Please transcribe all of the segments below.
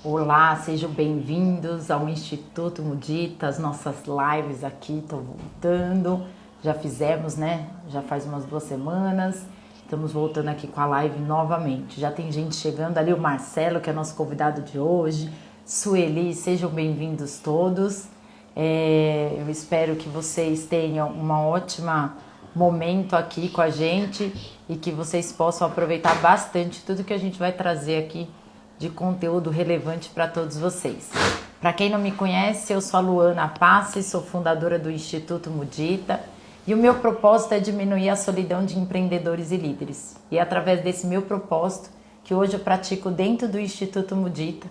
Olá, sejam bem-vindos ao Instituto Mudita. As nossas lives aqui estão voltando. Já fizemos, né? Já faz umas 2 semanas. Estamos voltando aqui com a live novamente. Já tem gente chegando ali, o Marcelo, que é nosso convidado de hoje. Sueli, sejam bem-vindos todos. Eu espero que vocês tenham uma ótima momento aqui com a gente e que vocês possam aproveitar bastante tudo que a gente vai trazer aqui de conteúdo relevante para todos vocês. Para quem não me conhece, eu sou a Luana Passi, sou fundadora do Instituto Mudita e o meu propósito é diminuir a solidão de empreendedores e líderes. E é através desse meu propósito que hoje eu pratico dentro do Instituto Mudita,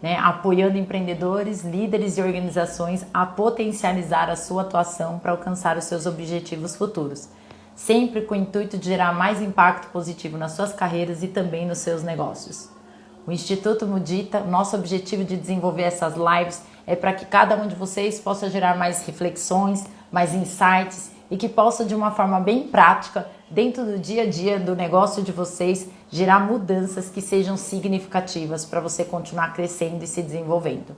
né, apoiando empreendedores, líderes e organizações a potencializar a sua atuação para alcançar os seus objetivos futuros, sempre com o intuito de gerar mais impacto positivo nas suas carreiras e também nos seus negócios. O Instituto Mudita, nosso objetivo de desenvolver essas lives é para que cada um de vocês possa gerar mais reflexões, mais insights e que possa, de uma forma bem prática, dentro do dia a dia do negócio de vocês, gerar mudanças que sejam significativas para você continuar crescendo e se desenvolvendo.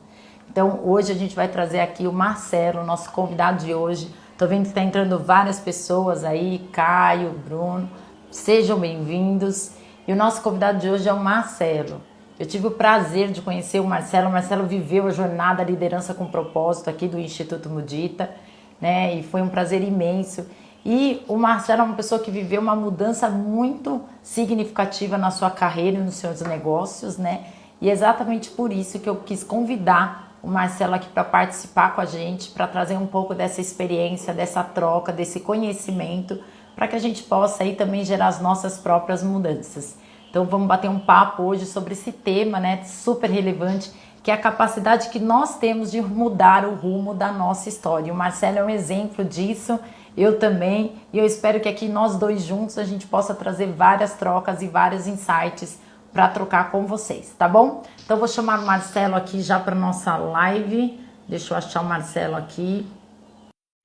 Então, hoje a gente vai trazer aqui o Marcelo, nosso convidado de hoje. Estou vendo que está entrando várias pessoas aí, Caio, Bruno, sejam bem-vindos. E o nosso convidado de hoje é o Marcelo. Eu tive o prazer de conhecer o Marcelo. O Marcelo viveu a jornada Liderança com Propósito aqui do Instituto Mudita, né? E foi um prazer imenso. E o Marcelo é uma pessoa que viveu uma mudança muito significativa na sua carreira e nos seus negócios, né? E é exatamente por isso que eu quis convidar o Marcelo aqui para participar com a gente, para trazer um pouco dessa experiência, dessa troca, desse conhecimento, para que a gente possa aí também gerar as nossas próprias mudanças. Então vamos bater um papo hoje sobre esse tema, né, super relevante, que é a capacidade que nós temos de mudar o rumo da nossa história. O Marcelo é um exemplo disso, eu também, e eu espero que aqui nós dois juntos a gente possa trazer várias trocas e vários insights para trocar com vocês, tá bom? Então vou chamar o Marcelo aqui já para nossa live. Deixa eu achar o Marcelo aqui.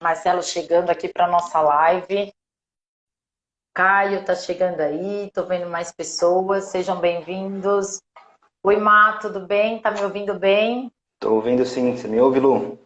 Marcelo chegando aqui para nossa live. Caio tá chegando aí, tô vendo mais pessoas, sejam bem-vindos. Oi, Má, tudo bem? Tá me ouvindo bem? Tô ouvindo sim, você me ouve, Lu?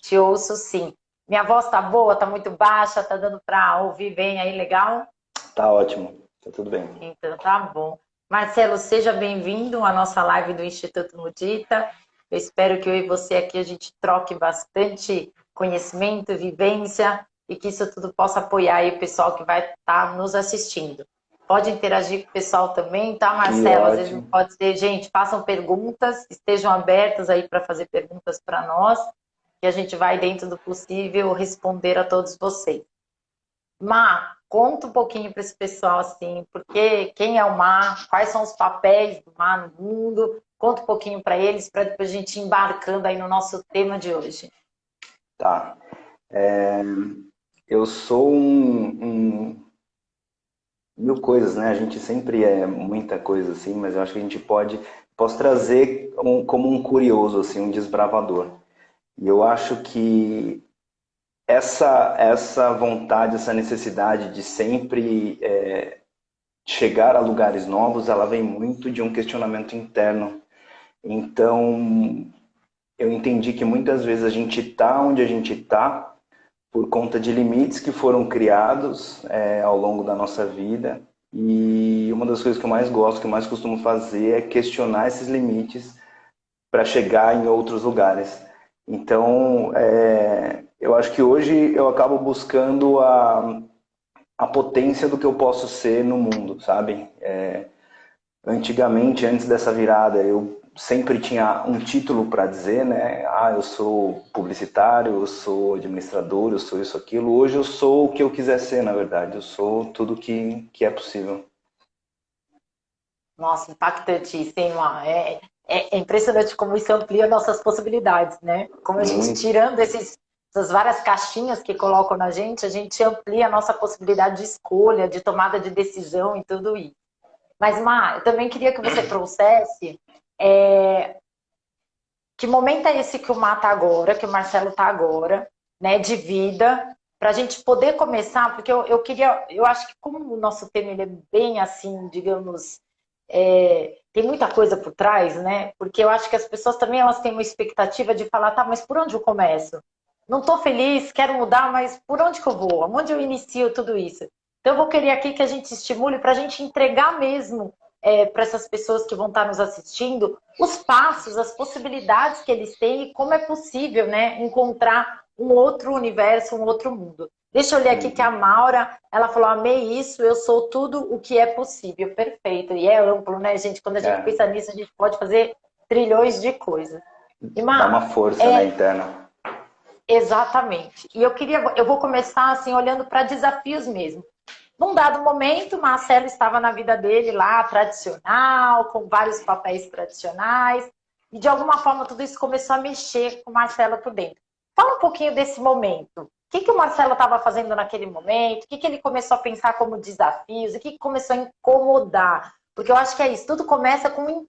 Te ouço sim. Minha voz tá boa, tá muito baixa, tá dando pra ouvir bem aí, legal? Tá ótimo, tá tudo bem. Então tá bom. Marcelo, seja bem-vindo à nossa live do Instituto Mudita. Eu espero que eu e você aqui a gente troque bastante conhecimento, vivência e que isso tudo possa apoiar aí o pessoal que vai estar nos assistindo. Pode interagir com o pessoal também, tá, Que Marcelo? Às vezes não ótimo. pode ser, gente, façam perguntas, estejam abertos aí para fazer perguntas para nós, que a gente vai, dentro do possível, responder a todos vocês. Má, conta um pouquinho para esse pessoal, assim, porque quem é o Má, quais são os papéis do Má no mundo, conta um pouquinho para eles, para depois a gente ir embarcando aí no nosso tema de hoje. Tá. Eu sou mil coisas, né? A gente sempre é muita coisa assim, mas eu acho que a gente posso trazer como um curioso, assim, um desbravador. E eu acho que essa vontade, essa necessidade de sempre chegar a lugares novos, ela vem muito de um questionamento interno. Então, eu entendi que muitas vezes a gente está onde a gente está por conta de limites que foram criados ao longo da nossa vida. E uma das coisas que eu mais gosto, que eu mais costumo fazer é questionar esses limites para chegar em outros lugares. Então, eu acho que hoje eu acabo buscando a potência do que eu posso ser no mundo, sabe? Antigamente, antes dessa virada, eu sempre tinha um título para dizer, né? Ah, eu sou publicitário, eu sou administrador, eu sou isso, aquilo. Hoje eu sou o que eu quiser ser, na verdade. Eu sou tudo que é possível. Nossa, impactantíssimo. É impressionante como isso amplia nossas possibilidades, né? Como a gente, Muito. tirando essas várias caixinhas que colocam na gente, a gente amplia a nossa possibilidade de escolha, de tomada de decisão e tudo isso. Mas, Má, eu também queria que você trouxesse que momento é esse que o Má tá agora, que o Marcelo tá agora, né, de vida, para a gente poder começar, porque eu acho que como o nosso tema ele é bem assim, digamos, tem muita coisa por trás, né? Porque eu acho que as pessoas também elas têm uma expectativa de falar, tá, mas por onde eu começo? Não estou feliz, quero mudar, mas por onde que eu vou? Onde eu inicio tudo isso? Então eu vou querer aqui que a gente estimule para a gente entregar mesmo para essas pessoas que vão estar nos assistindo os passos, as possibilidades que eles têm e como é possível, né, encontrar um outro universo, um outro mundo. Deixa eu ler aqui que a Maura, ela falou, amei isso, eu sou tudo o que é possível. Perfeito. E é amplo, né, gente? Quando a gente pensa nisso, a gente pode fazer trilhões de coisas. E, Dá uma força, né, interna. Exatamente. E eu vou começar assim, olhando para desafios mesmo. Num dado momento, Marcelo estava na vida dele lá, tradicional, com vários papéis tradicionais, e de alguma forma tudo isso começou a mexer com o Marcelo por dentro. Fala um pouquinho desse momento. O que o Marcelo estava fazendo naquele momento? O que ele começou a pensar como desafios? O que começou a incomodar? Porque eu acho que é isso, tudo começa com um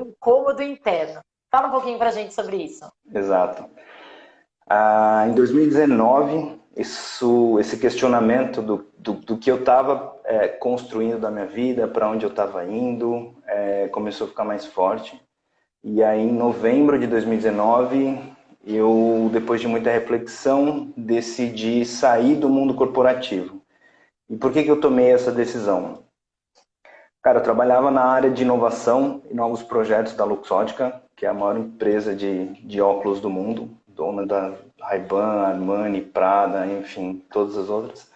incômodo interno. Fala um pouquinho para a gente sobre isso. Exato. Em 2019, esse questionamento do que eu estava construindo da minha vida, para onde eu estava indo, começou a ficar mais forte. E aí, em novembro de 2019, eu, depois de muita reflexão, decidi sair do mundo corporativo. E por que eu tomei essa decisão? Cara, eu trabalhava na área de inovação e novos projetos da Luxottica, que é a maior empresa de óculos do mundo, dona da Ray-Ban, Armani, Prada, enfim, todas as outras.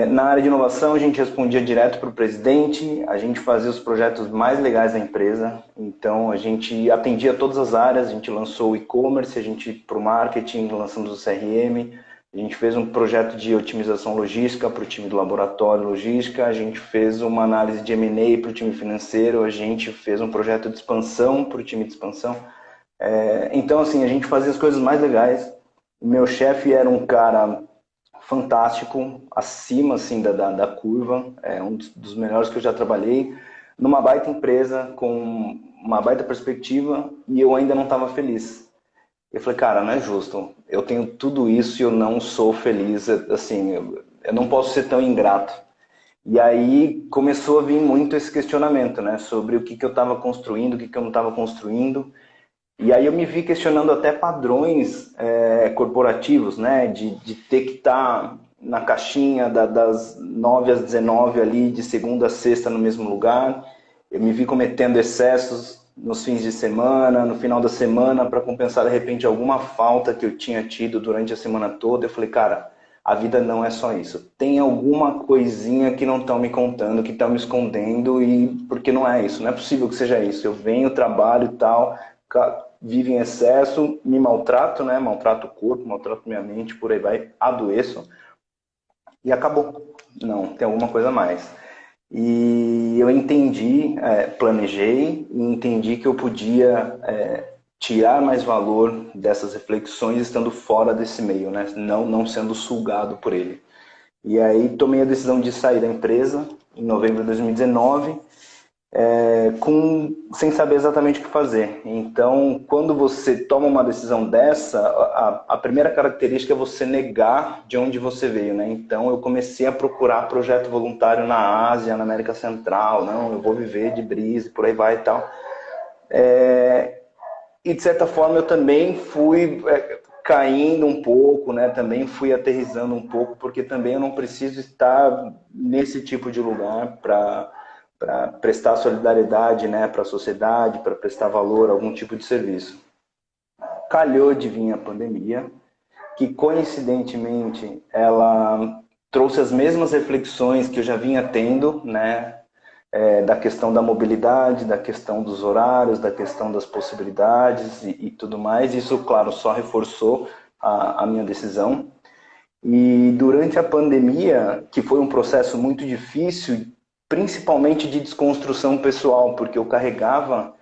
Na área de inovação, a gente respondia direto para o presidente, a gente fazia os projetos mais legais da empresa, então a gente atendia todas as áreas, a gente lançou o e-commerce, a gente para o marketing, lançamos o CRM, a gente fez um projeto de otimização logística para o time do laboratório logística, a gente fez uma análise de M&A para o time financeiro, a gente fez um projeto de expansão para o time de expansão. Então, assim, a gente fazia as coisas mais legais. O meu chefe era um cara fantástico, acima assim, da curva, um dos melhores que eu já trabalhei, numa baita empresa, com uma baita perspectiva, e eu ainda não estava feliz. Eu falei, cara, não é justo, eu tenho tudo isso e eu não sou feliz, assim, eu não posso ser tão ingrato. E aí começou a vir muito esse questionamento, né, sobre o que eu estava construindo, o que eu não estava construindo. E aí eu me vi questionando até padrões corporativos, né? De ter que estar na caixinha das 9 às 19 ali, de segunda a sexta no mesmo lugar. Eu me vi cometendo excessos nos fins de semana, no final da semana, para compensar de repente alguma falta que eu tinha tido durante a semana toda. Eu falei, cara, a vida não é só isso. Tem alguma coisinha que não estão me contando, que estão me escondendo, e porque não é isso, não é possível que seja isso. Eu venho, trabalho e tal, vivo em excesso, me maltrato, né? Maltrato o corpo, maltrato minha mente, por aí vai, adoeço e acabou. Não, tem alguma coisa a mais. E eu entendi, planejei e entendi que eu podia tirar mais valor dessas reflexões estando fora desse meio, né? Não sendo sugado por ele. E aí tomei a decisão de sair da empresa em novembro de 2019, sem saber exatamente o que fazer. Então, quando você toma uma decisão dessa, a primeira característica é você negar de onde você veio, né? Então, eu comecei a procurar projeto voluntário na Ásia, na América Central. Não, eu vou viver de brise, por aí vai e tal. E, de certa forma, eu também fui caindo um pouco, né? Também fui aterrissando um pouco, porque também eu não preciso estar nesse tipo de lugar para prestar solidariedade, né, para a sociedade, para prestar valor a algum tipo de serviço. Calhou de vir a pandemia, que coincidentemente ela trouxe as mesmas reflexões que eu já vinha tendo, né, da questão da mobilidade, da questão dos horários, da questão das possibilidades e tudo mais. Isso, claro, só reforçou a minha decisão. E durante a pandemia, que foi um processo muito difícil, principalmente de desconstrução pessoal, porque eu carregava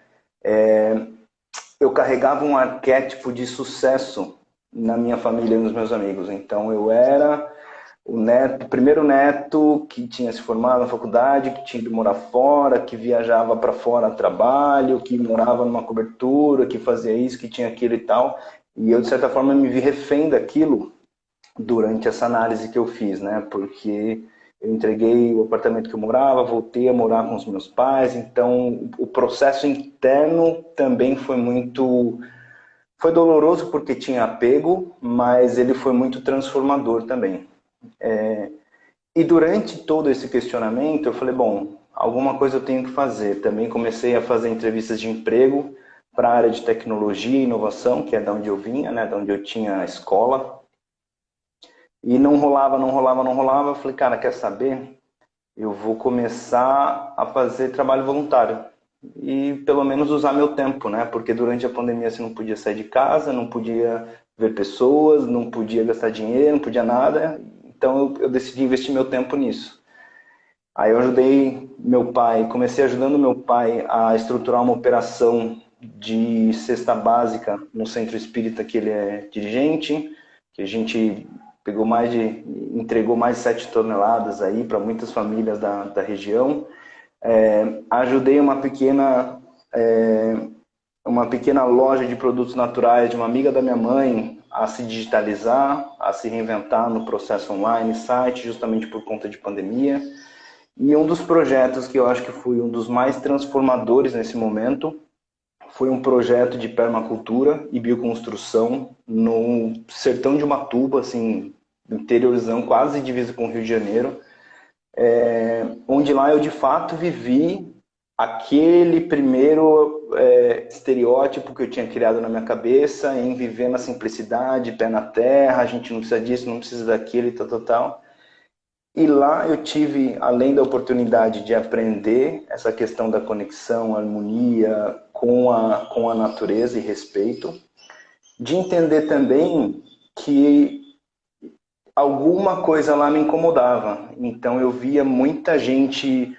um arquétipo de sucesso na minha família e nos meus amigos. Então eu era o primeiro neto que tinha se formado na faculdade, que tinha ido morar fora, que viajava para fora a trabalho, que morava numa cobertura, que fazia isso, que tinha aquilo e tal. E eu, de certa forma, me vi refém daquilo durante essa análise que eu fiz, né? Porque Eu entreguei o apartamento que eu morava, voltei a morar com os meus pais, então o processo interno também foi doloroso porque tinha apego, mas ele foi muito transformador também. E durante todo esse questionamento, eu falei, bom, alguma coisa eu tenho que fazer. Também comecei a fazer entrevistas de emprego para a área de tecnologia e inovação, que é da onde eu vinha, né, da onde eu tinha a escola. E não rolava, não rolava, não rolava. Eu falei, cara, quer saber? Eu vou começar a fazer trabalho voluntário. E pelo menos usar meu tempo, né? Porque durante a pandemia você não podia sair de casa, não podia ver pessoas, não podia gastar dinheiro, não podia nada. Então eu decidi investir meu tempo nisso. Aí eu ajudei meu pai, comecei ajudando meu pai a estruturar uma operação de cesta básica no centro espírita que ele é dirigente, que a gente entregou mais de 7 toneladas aí para muitas famílias da região. Ajudei uma pequena loja de produtos naturais de uma amiga da minha mãe a se digitalizar, a se reinventar no processo online, site, justamente por conta de pandemia. E um dos projetos que eu acho que foi um dos mais transformadores nesse momento foi um projeto de permacultura e bioconstrução no sertão de Ubatuba, assim, interiorzão, quase divisa com o Rio de Janeiro, onde lá eu de fato vivi aquele primeiro estereótipo que eu tinha criado na minha cabeça em viver na simplicidade, pé na terra, a gente não precisa disso, não precisa daquilo e tal, tal, tal. E lá eu tive, além da oportunidade de aprender essa questão da conexão, harmonia com a natureza e respeito, de entender também que alguma coisa lá me incomodava. Então eu via muita gente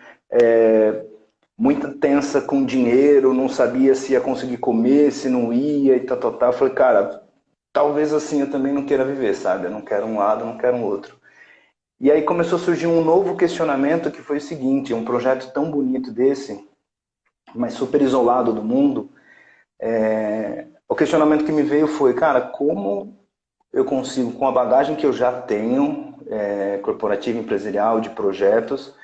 muito tensa com dinheiro, não sabia se ia conseguir comer, se não ia e tal, tal, tal. Eu falei, cara, talvez assim eu também não queira viver, sabe? Eu não quero um lado, eu não quero um outro. E aí começou a surgir um novo questionamento que foi o seguinte, um projeto tão bonito desse, mas super isolado do mundo, o questionamento que me veio foi, cara, como eu consigo, com a bagagem que eu já tenho, corporativa, empresarial, de projetos,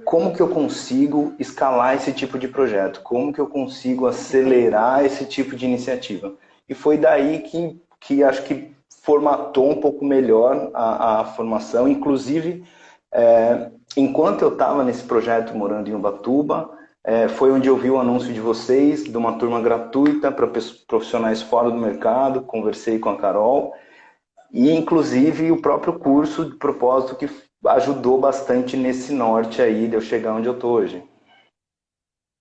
como que eu consigo escalar esse tipo de projeto? Como que eu consigo acelerar esse tipo de iniciativa? E foi daí que acho que formatou um pouco melhor a formação. Inclusive, enquanto eu estava nesse projeto morando em Ubatuba, foi onde eu vi o anúncio de vocês, de uma turma gratuita para profissionais fora do mercado, conversei com a Carol, e inclusive o próprio curso de propósito que ajudou bastante nesse norte aí de eu chegar onde eu tô hoje.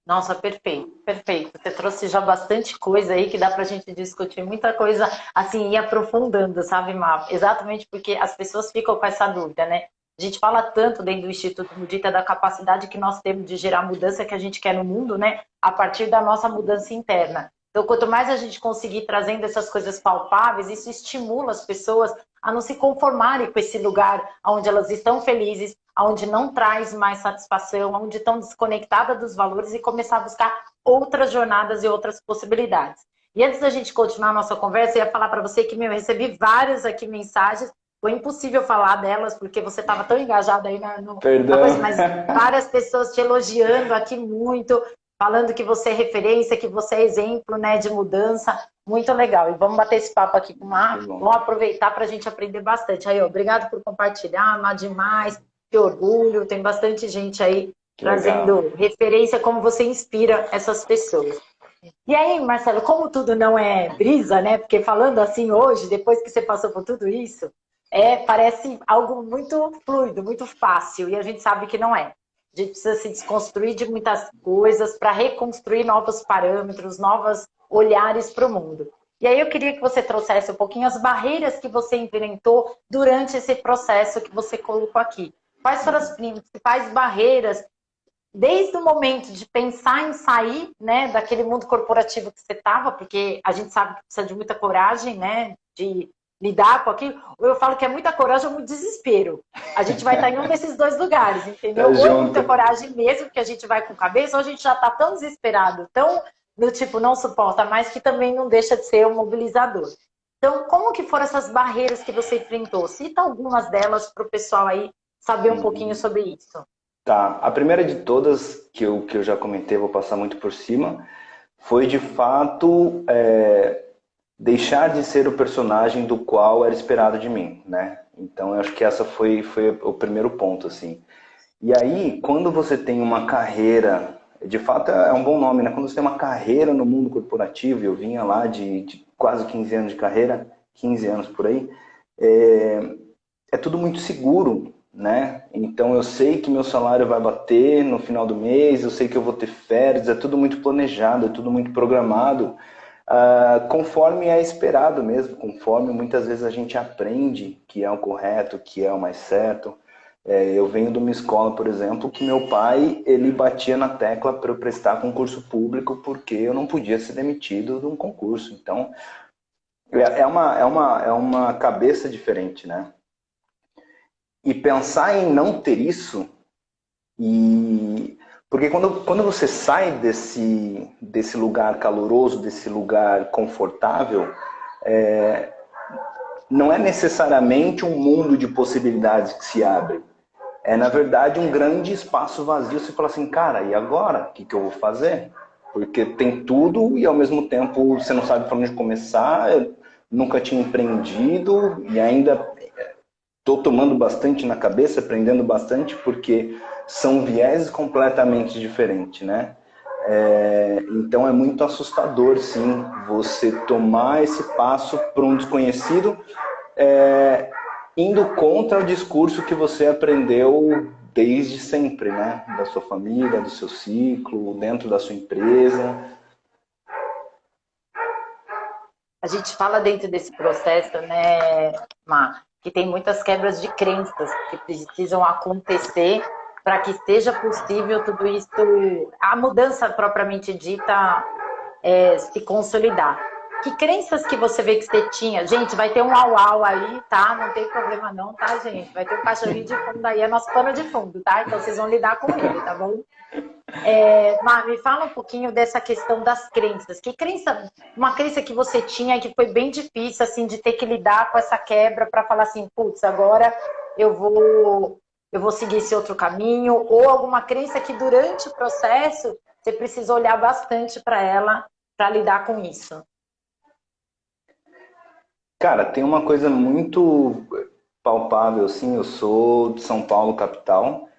Nossa, perfeito, perfeito. Você trouxe já bastante coisa aí que dá pra gente discutir muita coisa, assim, ir aprofundando, sabe, Má? Exatamente porque as pessoas ficam com essa dúvida, né? A gente fala tanto dentro do Instituto Mudita da capacidade que nós temos de gerar mudança que a gente quer no mundo, né? A partir da nossa mudança interna. Então, quanto mais a gente conseguir trazendo essas coisas palpáveis, isso estimula as pessoas a não se conformarem com esse lugar onde elas estão felizes, onde não traz mais satisfação, onde estão desconectadas dos valores e começar a buscar outras jornadas e outras possibilidades. E antes da gente continuar a nossa conversa, eu ia falar para você que eu recebi várias aqui mensagens, foi impossível falar delas, porque você estava tão engajada aí na coisa, mas várias pessoas te elogiando aqui muito, falando que você é referência, que você é exemplo, né, de mudança, muito legal. E vamos bater esse papo aqui com o Mar, vamos aproveitar para a gente aprender bastante. Aí, obrigado por compartilhar, Mar, demais, que orgulho, tem bastante gente aí trazendo referência, como você inspira essas pessoas. E aí, Marcelo, como tudo não é brisa, né? Porque falando assim hoje, depois que você passou por tudo isso, parece algo muito fluido, muito fácil, e a gente sabe que não é. A gente precisa se desconstruir de muitas coisas para reconstruir novos parâmetros, novos olhares para o mundo. E aí eu queria que você trouxesse um pouquinho as barreiras que você enfrentou durante esse processo que você colocou aqui. Quais foram as principais barreiras, desde o momento de pensar em sair, né, daquele mundo corporativo que você estava, porque a gente sabe que precisa de muita coragem, né, de lidar com aquilo, ou eu falo que é muita coragem ou muito desespero. A gente vai estar em um desses dois lugares, entendeu? Ou é muita coragem mesmo, que a gente vai com cabeça, ou a gente já está tão desesperado, tão do tipo, não suporta mais, que também não deixa de ser um mobilizador. Então, como que foram essas barreiras que você enfrentou? Cita algumas delas para o pessoal aí saber um pouquinho Uhum. sobre isso. Tá. A primeira de todas, que eu já comentei, vou passar muito por cima, foi de fato deixar de ser o personagem do qual era esperado de mim, né? Então eu acho que essa foi o primeiro ponto, assim. E aí, quando você tem uma carreira, de fato é um bom nome, né? Quando você tem uma carreira no mundo corporativo, eu vinha lá de quase 15 anos de carreira, 15 anos por aí, é, é tudo muito seguro, né? Então eu sei que meu salário vai bater no final do mês, eu sei que eu vou ter férias, é tudo muito planejado, é tudo muito programado, conforme é esperado mesmo, conforme muitas vezes a gente aprende que é o correto, que é o mais certo. Eu venho de uma escola, por exemplo, que meu pai ele batia na tecla para eu prestar concurso público porque eu não podia ser demitido de um concurso. Então é uma cabeça diferente, né? E pensar em não ter isso, e porque quando você sai desse lugar caloroso, desse lugar confortável, não é necessariamente um mundo de possibilidades que se abre. É, na verdade, um grande espaço vazio. Você fala assim, cara, e agora? O que eu vou fazer? Porque tem tudo e, ao mesmo tempo, você não sabe para onde começar. Eu nunca tinha empreendido e ainda estou tomando bastante na cabeça, aprendendo bastante, porque são vieses completamente diferentes, né? Então é muito assustador, sim, você tomar esse passo para um desconhecido, é, indo contra o discurso que você aprendeu desde sempre, né? Da sua família, do seu ciclo, dentro da sua empresa. A gente fala dentro desse processo, né, Mar, que tem muitas quebras de crenças que precisam acontecer para que seja possível tudo isso, a mudança propriamente dita, se consolidar. Que crenças que você vê que você tinha? Gente, vai ter um au-au aí, tá? Não tem problema não, tá, gente? Vai ter um cachorrinho de fundo aí, é nosso pano de fundo, tá? Então vocês vão lidar com ele, tá bom? Mar, me fala um pouquinho dessa questão das crenças. Que crença, uma crença que você tinha que foi bem difícil, assim, de ter que lidar com essa quebra para falar assim, putz, agora eu vou seguir esse outro caminho, ou alguma crença que durante o processo você precisa olhar bastante para ela para lidar com isso. Cara, tem uma coisa muito palpável, assim, eu sou de São Paulo, capital,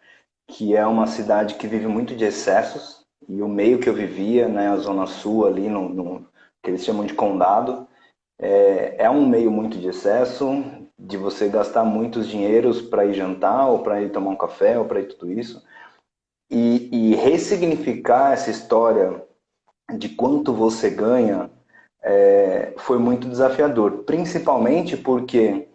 que é uma cidade que vive muito de excessos, e o meio que eu vivia, né, a Zona Sul ali, no que eles chamam de condado, é um meio muito de excesso, de você gastar muitos dinheiros para ir jantar, ou para ir tomar um café, ou para ir tudo isso. E ressignificar essa história de quanto você ganha foi muito desafiador, principalmente porque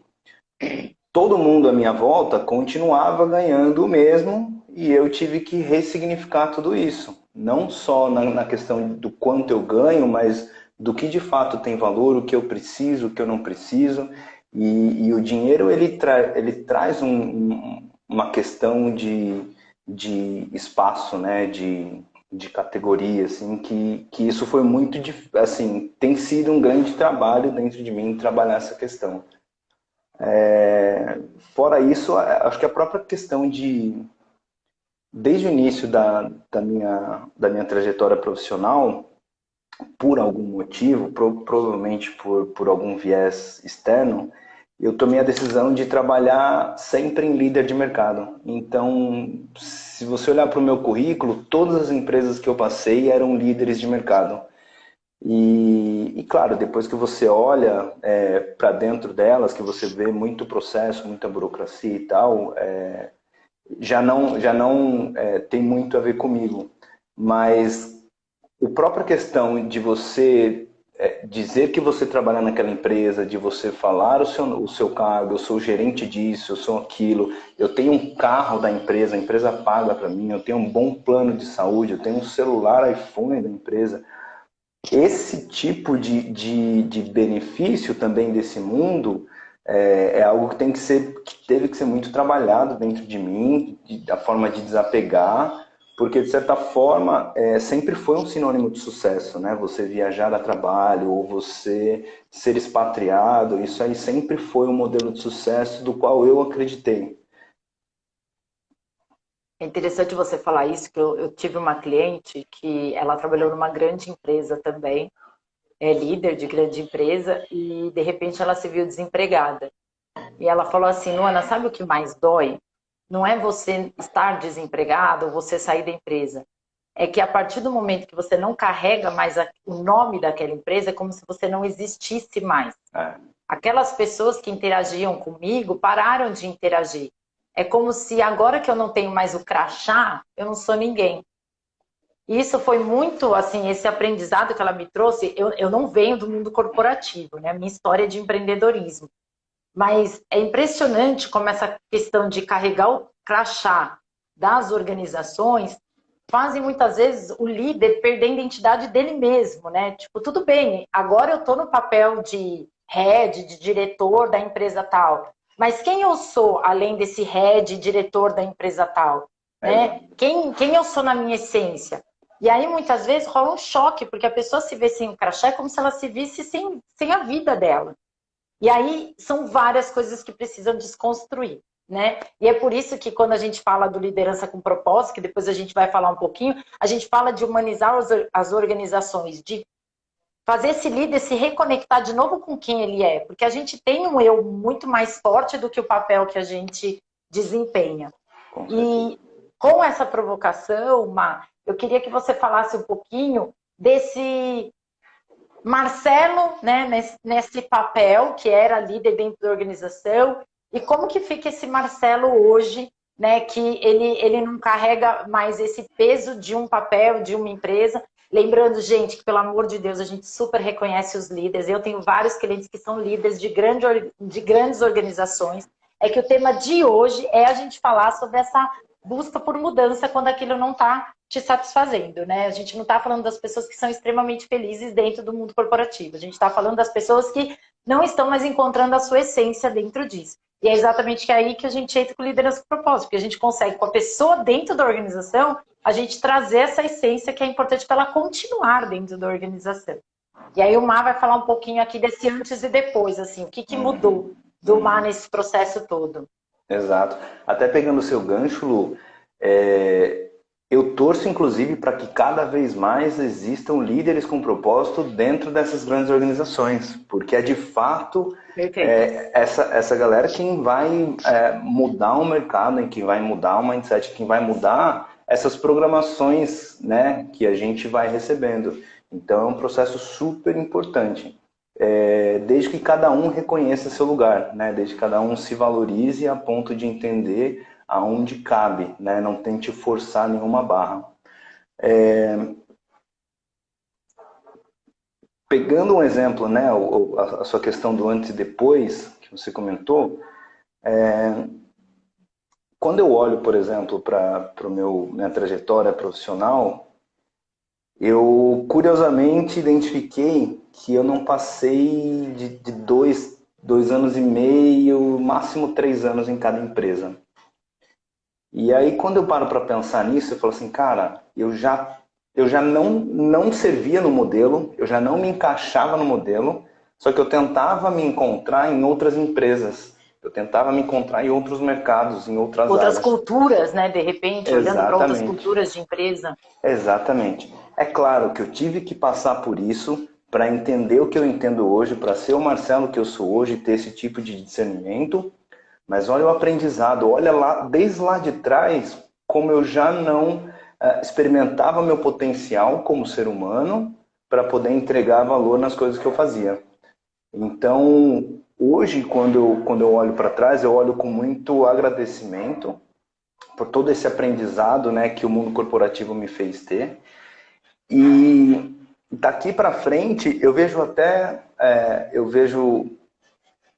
todo mundo à minha volta continuava ganhando o mesmo e eu tive que ressignificar tudo isso. Não só na questão do quanto eu ganho, mas do que de fato tem valor, o que eu preciso, o que eu não preciso. E o dinheiro ele traz uma questão de espaço, né? De categoria, assim, que isso foi muito, assim, tem sido um grande trabalho dentro de mim trabalhar essa questão. Fora isso, acho que a própria questão desde o início da minha trajetória profissional, por algum motivo, provavelmente por algum viés externo, eu tomei a decisão de trabalhar sempre em líder de mercado. Então, se você olhar para o meu currículo, todas as empresas que eu passei eram líderes de mercado. E claro, depois que você olha para dentro delas, que você vê muito processo, muita burocracia e tal, já não tem muito a ver comigo. Mas a própria questão de você dizer que você trabalha naquela empresa, de você falar o seu cargo, eu sou gerente disso, eu sou aquilo, eu tenho um carro da empresa, a empresa paga para mim, eu tenho um bom plano de saúde, eu tenho um celular iPhone da empresa. Esse tipo de benefício também desse mundo é algo que teve que ser muito trabalhado dentro de mim, da forma de desapegar, porque de certa forma sempre foi um sinônimo de sucesso, né? Você viajar a trabalho ou você ser expatriado, isso aí sempre foi um modelo de sucesso do qual eu acreditei. É interessante você falar isso, que eu tive uma cliente que ela trabalhou numa grande empresa também, é líder de grande empresa, e de repente ela se viu desempregada. E ela falou assim, Luana, sabe o que mais dói? Não é você estar desempregado ou você sair da empresa. É que a partir do momento que você não carrega mais o nome daquela empresa, é como se você não existisse mais. É, Aquelas pessoas que interagiam comigo pararam de interagir. É como se agora que eu não tenho mais o crachá, eu não sou ninguém. E isso foi muito, assim, esse aprendizado que ela me trouxe. Eu não venho do mundo corporativo, né? Minha história é de empreendedorismo. Mas é impressionante como essa questão de carregar o crachá das organizações fazem muitas vezes o líder perder a identidade dele mesmo, né? Tipo, tudo bem, agora eu estou no papel de head, de diretor da empresa tal, mas quem eu sou além desse head, diretor da empresa tal, né? Quem eu sou na minha essência? E aí muitas vezes rola um choque, porque a pessoa se vê sem o crachá é como se ela se visse sem a vida dela. E aí são várias coisas que precisam desconstruir, né? E é por isso que quando a gente fala do liderança com propósito, que depois a gente vai falar um pouquinho, a gente fala de humanizar as organizações, de fazer esse líder se reconectar de novo com quem ele é, porque a gente tem um eu muito mais forte do que o papel que a gente desempenha. E com essa provocação, Má, eu queria que você falasse um pouquinho desse Marcelo, né, nesse papel que era líder dentro da organização, e como que fica esse Marcelo hoje, né, que ele não carrega mais esse peso de um papel, de uma empresa. Lembrando, gente, que pelo amor de Deus, a gente super reconhece os líderes. Eu tenho vários clientes que são líderes de grandes organizações. É que o tema de hoje é a gente falar sobre essa busca por mudança quando aquilo não está te satisfazendo, né? A gente não está falando das pessoas que são extremamente felizes dentro do mundo corporativo. A gente está falando das pessoas que não estão mais encontrando a sua essência dentro disso. E é exatamente aí que a gente entra com liderança com propósito, porque a gente consegue, com a pessoa dentro da organização, a gente trazer essa essência que é importante para ela continuar dentro da organização. E aí o Mar vai falar um pouquinho aqui desse antes e depois, assim, o que mudou do Mar nesse processo todo. exato. Até pegando o seu gancho, Lu, eu torço, inclusive, para que cada vez mais existam líderes com propósito dentro dessas grandes organizações, porque é de fato essa galera quem vai mudar o mercado, em quem vai mudar o mindset, quem vai mudar essas programações, né, que a gente vai recebendo. Então é um processo super importante. Desde que cada um reconheça seu lugar, né? Desde que cada um se valorize a ponto de entender aonde cabe, né? Não tente forçar nenhuma barra. Pegando um exemplo, né? A sua questão do antes e depois, que você comentou, quando eu olho, por exemplo, para minha trajetória profissional, eu curiosamente identifiquei que eu não passei de dois anos e meio, máximo 3 anos em cada empresa. E aí, quando eu paro para pensar nisso, eu falo assim, cara, eu já não servia no modelo, eu já não me encaixava no modelo, só que eu tentava me encontrar em outras empresas. Eu tentava me encontrar em outros mercados, em outras áreas. Culturas, né? De repente, olhando para outras Exatamente. culturas de empresa. Exatamente. É claro que eu tive que passar por isso para entender o que eu entendo hoje, para ser o Marcelo que eu sou hoje, ter esse tipo de discernimento. Mas olha o aprendizado, olha lá, desde lá de trás, como eu já não experimentava meu potencial como ser humano para poder entregar valor nas coisas que eu fazia. Então, hoje, quando eu olho para trás, eu olho com muito agradecimento por todo esse aprendizado, né, que o mundo corporativo me fez ter. E daqui para frente, eu vejo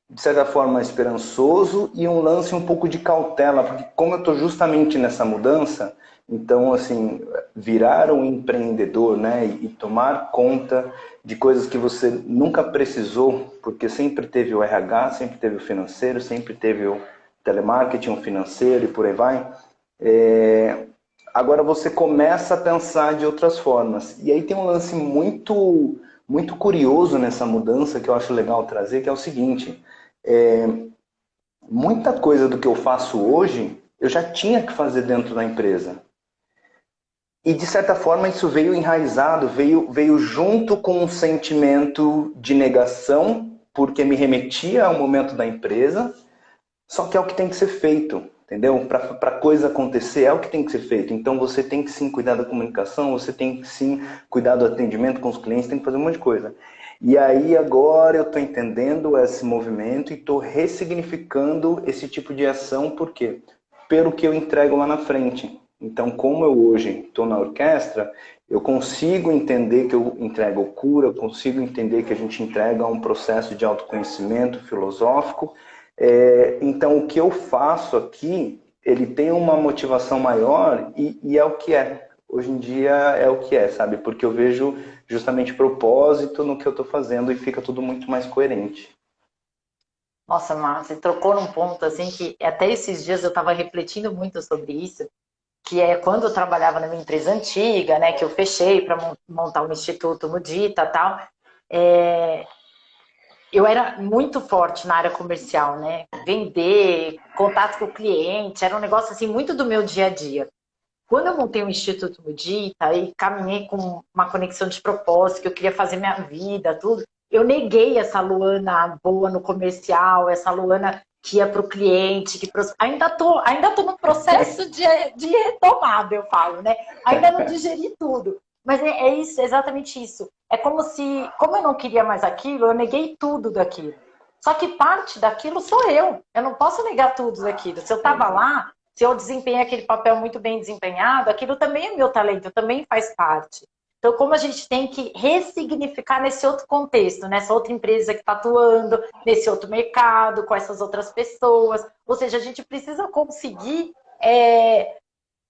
de certa forma esperançoso e um lance um pouco de cautela, porque como eu estou justamente nessa mudança, então assim, virar um empreendedor, né, e tomar conta de coisas que você nunca precisou, porque sempre teve o RH, sempre teve o financeiro, sempre teve o telemarketing, o financeiro e por aí vai. Agora você começa a pensar de outras formas. E aí tem um lance muito, muito curioso nessa mudança que eu acho legal trazer, que é o seguinte: muita coisa do que eu faço hoje eu já tinha que fazer dentro da empresa. E, de certa forma, isso veio enraizado, veio junto com um sentimento de negação, porque me remetia ao momento da empresa, só que é o que tem que ser feito, entendeu? Para a coisa acontecer, é o que tem que ser feito. Então, você tem que sim cuidar da comunicação, você tem que sim cuidar do atendimento com os clientes, tem que fazer um monte de coisa. E aí, agora, eu estou entendendo esse movimento e estou ressignificando esse tipo de ação, por quê? Pelo que eu entrego lá na frente. Então, como eu hoje estou na orquestra, eu consigo entender que eu entrego cura, eu consigo entender que a gente entrega um processo de autoconhecimento filosófico. Então, o que eu faço aqui, ele tem uma motivação maior e é o que é. Hoje em dia é o que é, sabe? Porque eu vejo justamente propósito no que eu estou fazendo e fica tudo muito mais coerente. Nossa, Márcia, você trocou num ponto assim que até esses dias eu estava refletindo muito sobre isso, que é quando eu trabalhava na minha empresa antiga, né, que eu fechei para montar um instituto Mudita e tal, eu era muito forte na área comercial, né? Vender, contato com o cliente, era um negócio assim muito do meu dia a dia. Quando eu montei o Instituto Mudita e caminhei com uma conexão de propósito, que eu queria fazer minha vida, tudo, eu neguei essa Luana boa no comercial, essa Luana que ia para o cliente, ainda tô no processo de retomada, eu falo, né? Ainda não digeri tudo. Mas é isso, é exatamente isso. É como eu não queria mais aquilo, eu neguei tudo daquilo. Só que parte daquilo sou eu. Eu não posso negar tudo daquilo. Se eu estava lá, se eu desempenhei aquele papel muito bem desempenhado, aquilo também é meu talento, também faz parte. Então, como a gente tem que ressignificar nesse outro contexto, nessa outra empresa que está atuando, nesse outro mercado, com essas outras pessoas. Ou seja, a gente precisa conseguir,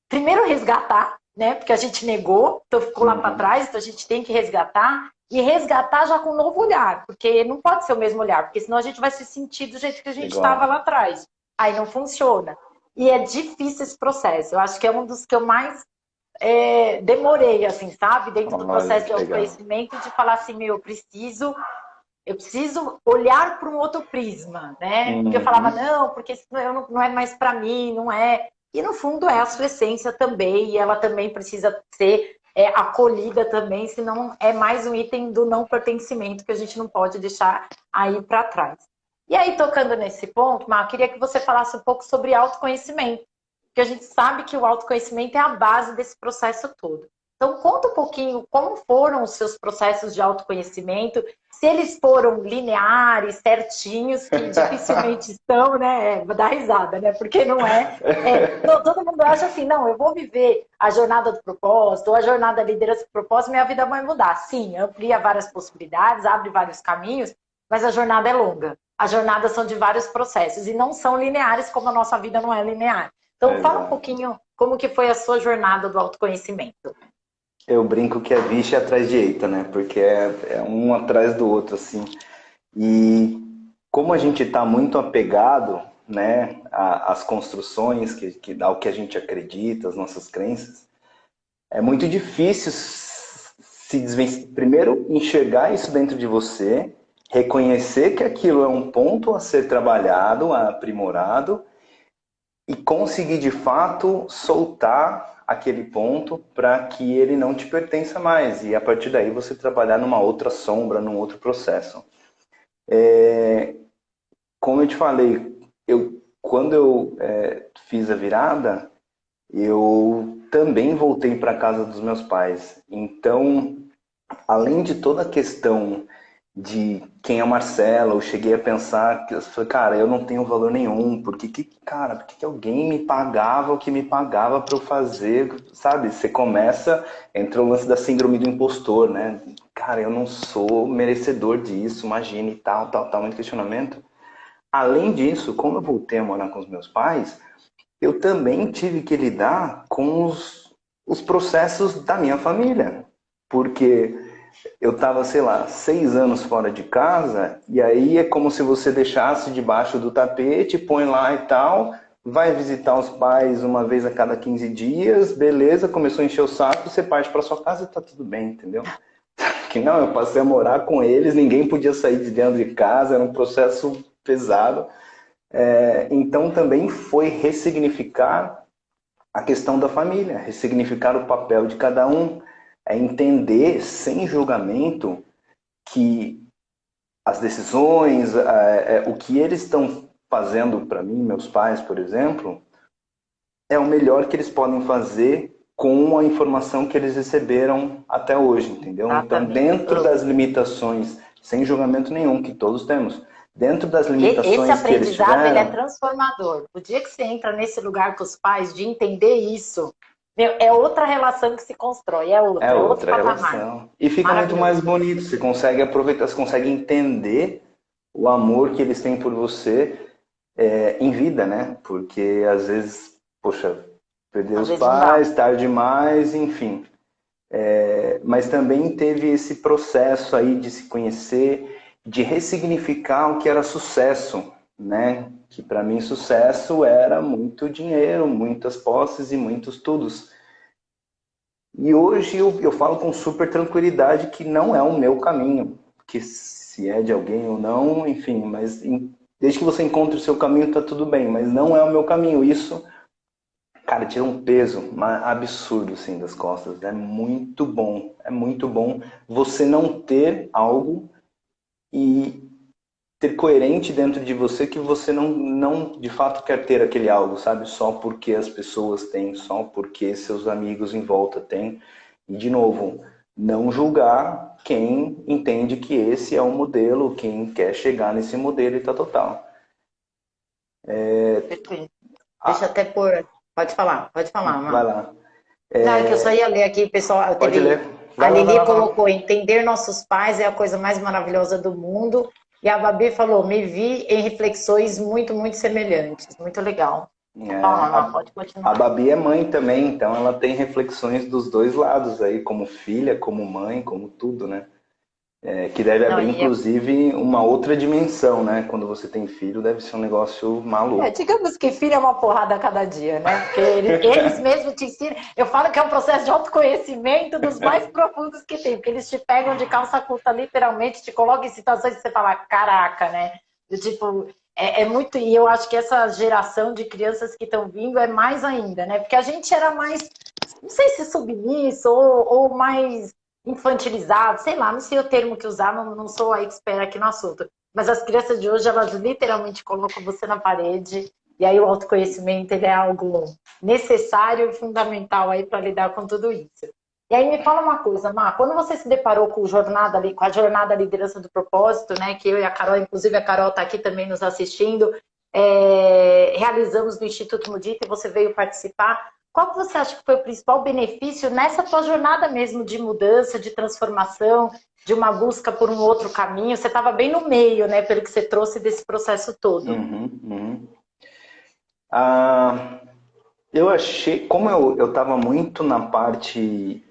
primeiro, resgatar, né? Porque a gente negou, então ficou lá para trás, então a gente tem que resgatar. E resgatar já com um novo olhar, porque não pode ser o mesmo olhar, porque senão a gente vai se sentir do jeito que a gente estava Igual. lá atrás. Aí não funciona. E é difícil esse processo. Eu acho que é um dos que eu mais demorei, assim, sabe? Dentro do Olha processo de que legal. autoconhecimento, de falar assim, meu, eu preciso olhar para um outro prisma, né? Porque eu falava, Uhum. não, porque isso não é mais para mim, não é. E no fundo é a sua essência também, e ela também precisa ser acolhida também, senão é mais um item do não pertencimento que a gente não pode deixar aí para trás. E aí, tocando nesse ponto, Mar, eu queria que você falasse um pouco sobre autoconhecimento, porque a gente sabe que o autoconhecimento é a base desse processo todo. Então, conta um pouquinho como foram os seus processos de autoconhecimento, se eles foram lineares, certinhos, que dificilmente estão, né? Vou dar risada, né? Porque não é. Todo mundo acha assim, não, eu vou viver a jornada do propósito, ou a jornada da liderança do propósito, minha vida vai mudar. Sim, amplia várias possibilidades, abre vários caminhos, mas a jornada é longa. As jornadas são de vários processos e não são lineares, como a nossa vida não é linear. Então, fala um Exato. pouquinho como que foi a sua jornada do autoconhecimento. Eu brinco que é vixe atrás de eita, né? Porque é um atrás do outro, assim. E como a gente está muito apegado, né, às construções, ao que a gente acredita, às nossas crenças, é muito difícil se desvencilhar. Primeiro, enxergar isso dentro de você, reconhecer que aquilo é um ponto a ser trabalhado, aprimorado, e conseguir de fato soltar aquele ponto para que ele não te pertença mais. E a partir daí você trabalhar numa outra sombra, num outro processo. Como eu te falei, quando eu fiz a virada, eu também voltei para casa dos meus pais. Então, além de toda a questão de quem é o Marcelo, eu cheguei a pensar que eu falei, cara, eu não tenho valor nenhum, porque cara, por que alguém me pagava o que me pagava para eu fazer, sabe? Você começa, entra o lance da síndrome do impostor, né? Cara, eu não sou merecedor disso, imagine, tal, muito questionamento. Além disso, como eu voltei a morar com os meus pais, eu também tive que lidar com os processos da minha família. Porque eu estava, sei lá, 6 anos fora de casa, e aí é como se você deixasse debaixo do tapete, põe lá e tal, vai visitar os pais uma vez a cada 15 dias, beleza, começou a encher o saco, você parte para sua casa e tá tudo bem, entendeu? Que não, eu passei a morar com eles, ninguém podia sair de dentro de casa, era um processo pesado. Então também foi ressignificar a questão da família, ressignificar o papel de cada um, entender sem julgamento que as decisões, o que eles estão fazendo para mim, meus pais, por exemplo, é o melhor que eles podem fazer com a informação que eles receberam até hoje, entendeu? Então, Exatamente. dentro das limitações, sem julgamento nenhum, que todos temos, dentro das Esse limitações que eles aprendizado, ele é tiveram, transformador. O dia que você entra nesse lugar com os pais, de entender isso, meu, é outra relação que se constrói, é é outro outra patamar. relação. E fica muito mais Maravilhoso. bonito, você consegue aproveitar, você consegue entender o amor que eles têm por você em vida, né? Porque às vezes, poxa, perder Às os vezes não dá. pais, tarde demais, enfim. Mas também teve esse processo aí de se conhecer, de ressignificar o que era sucesso, né? Que para mim sucesso era muito dinheiro, muitas posses e muitos tudos. E hoje eu falo com super tranquilidade que não é o meu caminho, que se é de alguém ou não, enfim, mas desde que você encontre o seu caminho tá tudo bem, mas não é o meu caminho. Isso, cara, tira um peso absurdo assim das costas. É muito bom você não ter algo e ter coerente dentro de você que você não de fato quer ter aquele algo, sabe? Só porque as pessoas têm, só porque seus amigos em volta têm. E de novo, não julgar quem entende que esse é o modelo, quem quer chegar nesse modelo e tá total. Perfeito. Deixa eu Ah, até pôr. Pode falar, vai Má. lá. Não, é que eu só ia ler aqui, pessoal. Pode ler. Teve. A Vai lá, vai Lili lá, vai lá. colocou: entender nossos pais é a coisa mais maravilhosa do mundo. E a Babi falou: me vi em reflexões muito, muito semelhantes. Muito legal. Fala, Má, A, pode a continuar. Babi é mãe também, então ela tem reflexões dos dois lados aí, como filha, como mãe, como tudo, né? Que deve Não, abrir, inclusive, uma outra dimensão, né? Quando você tem filho, deve ser um negócio maluco. digamos que filho é uma porrada a cada dia, né? Porque eles mesmos te ensinam. Eu falo que é um processo de autoconhecimento dos mais profundos que tem, porque eles te pegam de calça curta, literalmente, te colocam em situações que você fala, caraca, né? Tipo, é muito. E eu acho que essa geração de crianças que estão vindo é mais ainda, né? Porque a gente era mais, não sei se submisso ou mais infantilizado, sei lá, não sei o termo que usar, não sou a expert aqui no assunto. Mas as crianças de hoje, elas literalmente colocam você na parede, e aí o autoconhecimento ele é algo necessário e fundamental aí para lidar com tudo isso. E aí me fala uma coisa, Má, quando você se deparou com com a jornada Liderança do Propósito, né, que eu e a Carol, inclusive a Carol está aqui também nos assistindo, realizamos no Instituto Mudita e você veio participar. Qual que você acha que foi o principal benefício nessa tua jornada mesmo de mudança, de transformação, de uma busca por um outro caminho? Você estava bem no meio, né, pelo que você trouxe desse processo todo. Uhum, uhum. Ah, eu achei, como eu estava muito na parte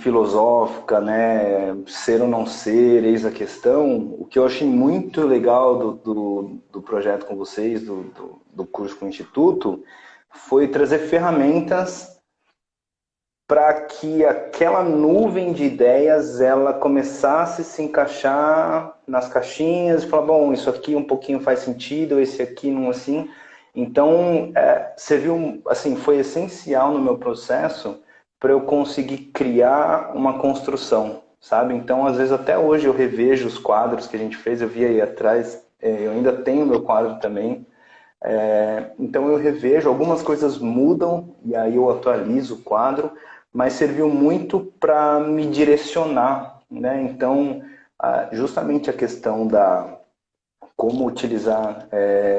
filosófica, né, ser ou não ser, eis a questão, o que eu achei muito legal do projeto com vocês, do curso com o Instituto, foi trazer ferramentas para que aquela nuvem de ideias ela começasse a se encaixar nas caixinhas e falar, bom, isso aqui um pouquinho faz sentido, esse aqui não assim. Então, serviu, assim, foi essencial no meu processo para eu conseguir criar uma construção, sabe? Então, às vezes, até hoje eu revejo os quadros que a gente fez, eu vi aí atrás, eu ainda tenho meu quadro também, então eu revejo, algumas coisas mudam e aí eu atualizo o quadro, mas serviu muito para me direcionar, né? Então, justamente a questão da como utilizar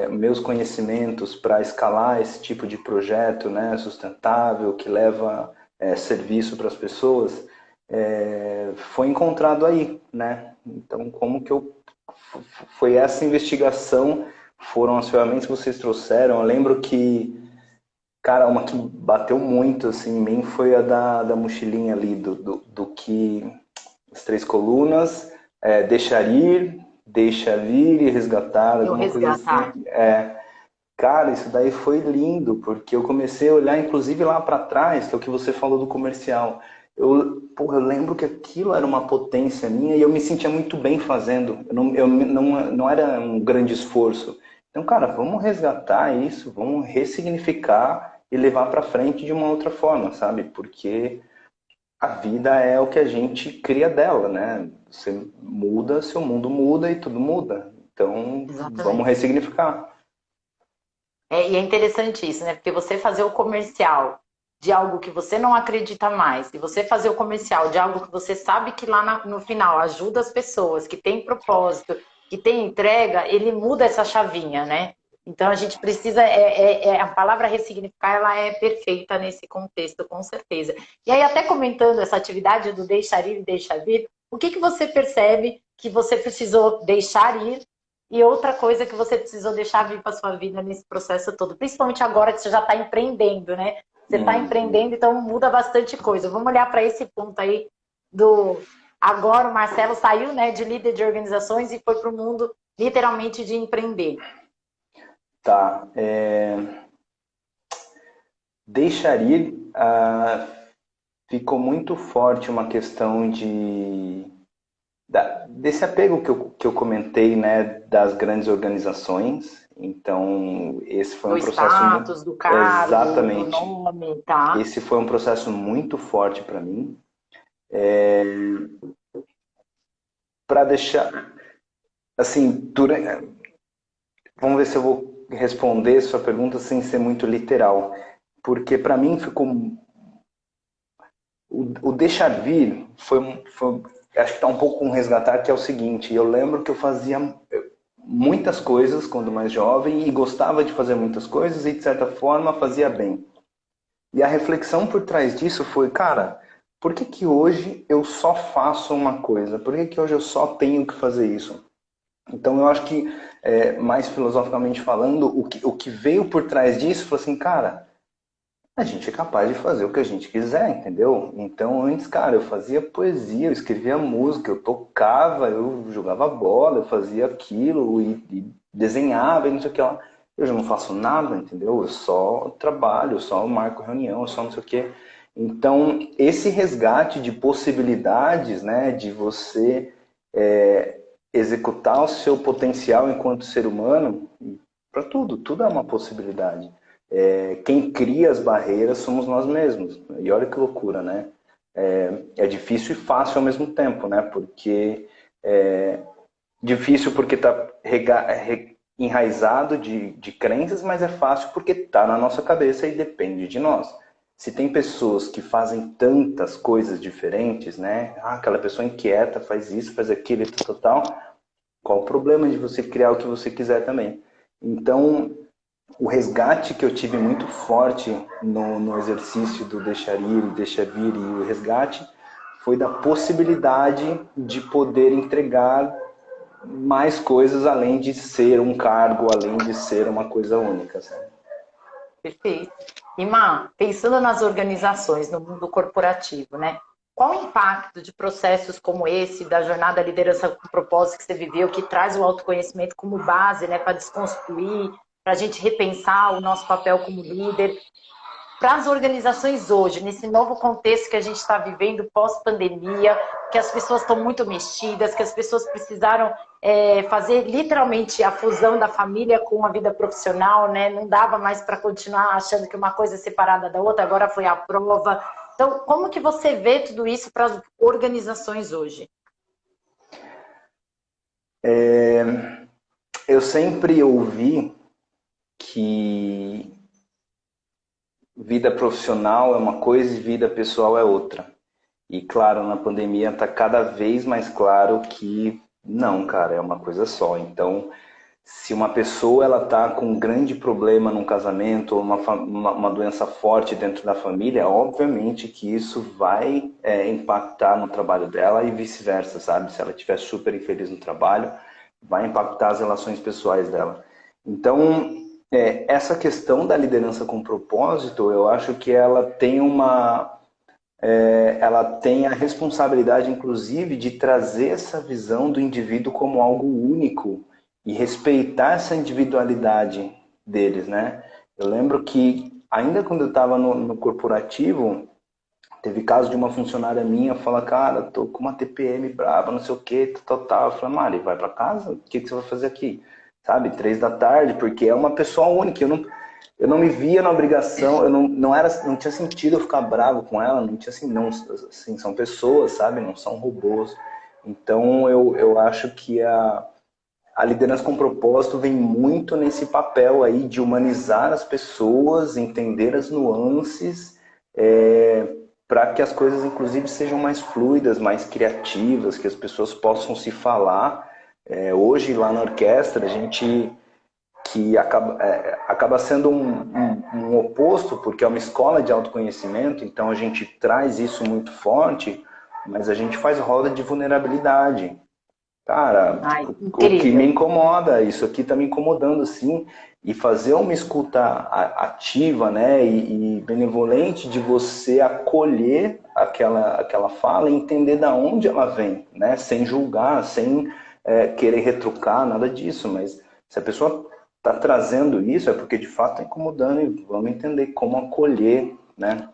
meus conhecimentos para escalar esse tipo de projeto, né, sustentável, que leva serviço para as pessoas, foi encontrado aí, né? Então, como que eu foi essa investigação, foram as ferramentas que vocês trouxeram. Eu lembro que, cara, uma que bateu muito assim, em mim foi a da mochilinha ali, do que as três colunas, deixar ir, deixar vir e resgatar, Eu alguma coisa assim. resgatar. Cara, isso daí foi lindo, porque eu comecei a olhar, inclusive lá para trás, que é o que você falou do comercial. Porra, eu lembro que aquilo era uma potência minha e eu me sentia muito bem fazendo. Não era um grande esforço. Então, cara, vamos resgatar isso, vamos ressignificar e levar para frente de uma outra forma, sabe? Porque a vida é o que a gente cria dela, né? Você muda, seu mundo muda e tudo muda. Então, vamos Exatamente. ressignificar. E é interessante isso, né? Porque você fazer o comercial de algo que você não acredita mais, e você fazer o comercial de algo que você sabe que lá no final ajuda as pessoas, que tem propósito, que tem entrega, ele muda essa chavinha, né? Então a gente precisa, a palavra ressignificar, ela é perfeita nesse contexto, com certeza. E aí, até comentando essa atividade do deixar ir e deixar vir, o que você percebe que você precisou deixar ir e outra coisa que você precisou deixar vir para sua vida nesse processo todo, principalmente agora que você já está empreendendo, né? Você está Uhum. empreendendo, então muda bastante coisa. Vamos olhar para esse ponto aí do agora o Marcelo saiu, né, de líder de organizações e foi para o mundo literalmente de empreender. Tá. Deixar ir, ficou muito forte uma questão desse apego que eu comentei, né, das grandes organizações. Então, esse foi Do um processo status, do cargo, do exatamente. nome, tá? Esse foi um processo muito forte para mim, para deixar, assim, vamos ver se eu vou responder sua pergunta sem ser muito literal, porque para mim ficou o deixar vir acho que está um pouco com resgatar, que é o seguinte: eu lembro que eu fazia muitas coisas quando mais jovem e gostava de fazer muitas coisas e de certa forma fazia bem. E a reflexão por trás disso foi, cara, por que que hoje eu só faço uma coisa? Por que que hoje eu só tenho que fazer isso? Então eu acho que, mais filosoficamente falando, o que veio por trás disso foi assim, cara, a gente é capaz de fazer o que a gente quiser, entendeu? Então, antes, cara, eu fazia poesia, eu escrevia música, eu tocava, eu jogava bola, eu fazia aquilo e desenhava e não sei o que lá. Eu já não faço nada, entendeu? Eu só trabalho, eu só marco reunião, eu só não sei o que. Então, esse resgate de possibilidades, né, de você executar o seu potencial enquanto ser humano, para tudo, tudo é uma possibilidade. Quem cria as barreiras somos nós mesmos. E olha que loucura, né? É difícil e fácil ao mesmo tempo, né? Porque difícil porque está enraizado de crenças, mas é fácil porque está na nossa cabeça e depende de nós. Se tem pessoas que fazem tantas coisas diferentes, né? Aquela pessoa inquieta faz isso, faz aquilo e tal, qual o problema de você criar o que você quiser também? Então, o resgate que eu tive muito forte no exercício do deixar ir, deixar vir e o resgate foi da possibilidade de poder entregar mais coisas além de ser um cargo, além de ser uma coisa única, sabe? Perfeito. E, Má, pensando nas organizações, no mundo corporativo, né? Qual o impacto de processos como esse, da jornada liderança com propósito que você viveu, que traz o autoconhecimento como base, né, para desconstruir, para a gente repensar o nosso papel como líder, para as organizações hoje, nesse novo contexto que a gente está vivendo pós-pandemia, que as pessoas estão muito mexidas, que as pessoas precisaram fazer literalmente a fusão da família com a vida profissional, né? Não dava mais para continuar achando que uma coisa é separada da outra, agora foi a prova. Então, como que você vê tudo isso para as organizações hoje? Eu sempre ouvi que vida profissional é uma coisa e vida pessoal é outra. E claro, na pandemia está cada vez mais claro que não, cara, é uma coisa só. Então, se uma pessoa ela está com um grande problema num casamento ou uma doença forte dentro da família, obviamente que isso vai impactar no trabalho dela e vice-versa, sabe? Se ela estiver super infeliz no trabalho, vai impactar as relações pessoais dela. Então, essa questão da liderança com propósito, eu acho que ela tem a responsabilidade, inclusive, de trazer essa visão do indivíduo como algo único e respeitar essa individualidade deles, né? Eu lembro que, ainda quando eu estava no corporativo, Teve caso de uma funcionária minha falar, cara, tô com uma TPM brava, não sei o que, tal. Eu falei, Mari, vai pra casa? O que você vai fazer aqui? Sabe, 3 da tarde, porque é uma pessoa única. Eu não me via na obrigação, eu não tinha sentido eu ficar bravo com ela, não tinha assim, não, assim, são pessoas, sabe, não são robôs. Então eu acho que a liderança com propósito vem muito nesse papel aí de humanizar as pessoas, entender as nuances, para que as coisas, inclusive, sejam mais fluidas, mais criativas, que as pessoas possam se falar. Hoje, lá na orquestra, a gente que acaba sendo um oposto, porque é uma escola de autoconhecimento, então a gente traz isso muito forte, mas a gente faz roda de vulnerabilidade. Cara, Ai, o que me incrível. incomoda, isso aqui tá me incomodando, sim, e fazer uma escuta ativa, né, e benevolente de você acolher aquela fala e entender da onde ela vem, né, sem julgar, sem querer retrucar, nada disso, mas se a pessoa tá trazendo isso é porque de fato tá incomodando e vamos entender como acolher, né.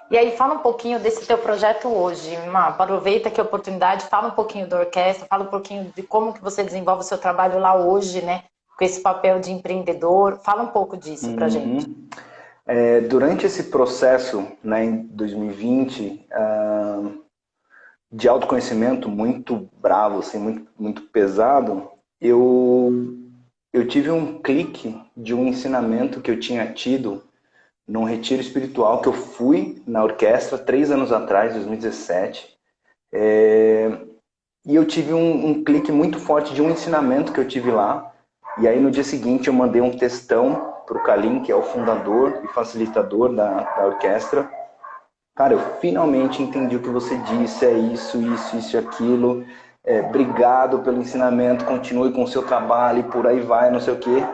E aí, fala um pouquinho desse teu projeto hoje. Aproveita que a oportunidade, fala um pouquinho da orquestra, fala um pouquinho de como que você desenvolve o seu trabalho lá hoje, né? Com esse papel de empreendedor. Fala um pouco disso pra gente. Uhum. Durante esse processo, né, em 2020, de autoconhecimento muito bravo, assim, muito pesado, eu tive um clique de um ensinamento que eu tinha tido num retiro espiritual que eu fui na orquestra 3 anos atrás, 2017. E eu tive um clique muito forte de um ensinamento que eu tive lá. E aí no dia seguinte eu mandei um textão para o Kalim, que é o fundador e facilitador da orquestra. Cara, eu finalmente entendi o que você disse, é isso e aquilo. Obrigado pelo ensinamento, continue com o seu trabalho e por aí vai, não sei o quê.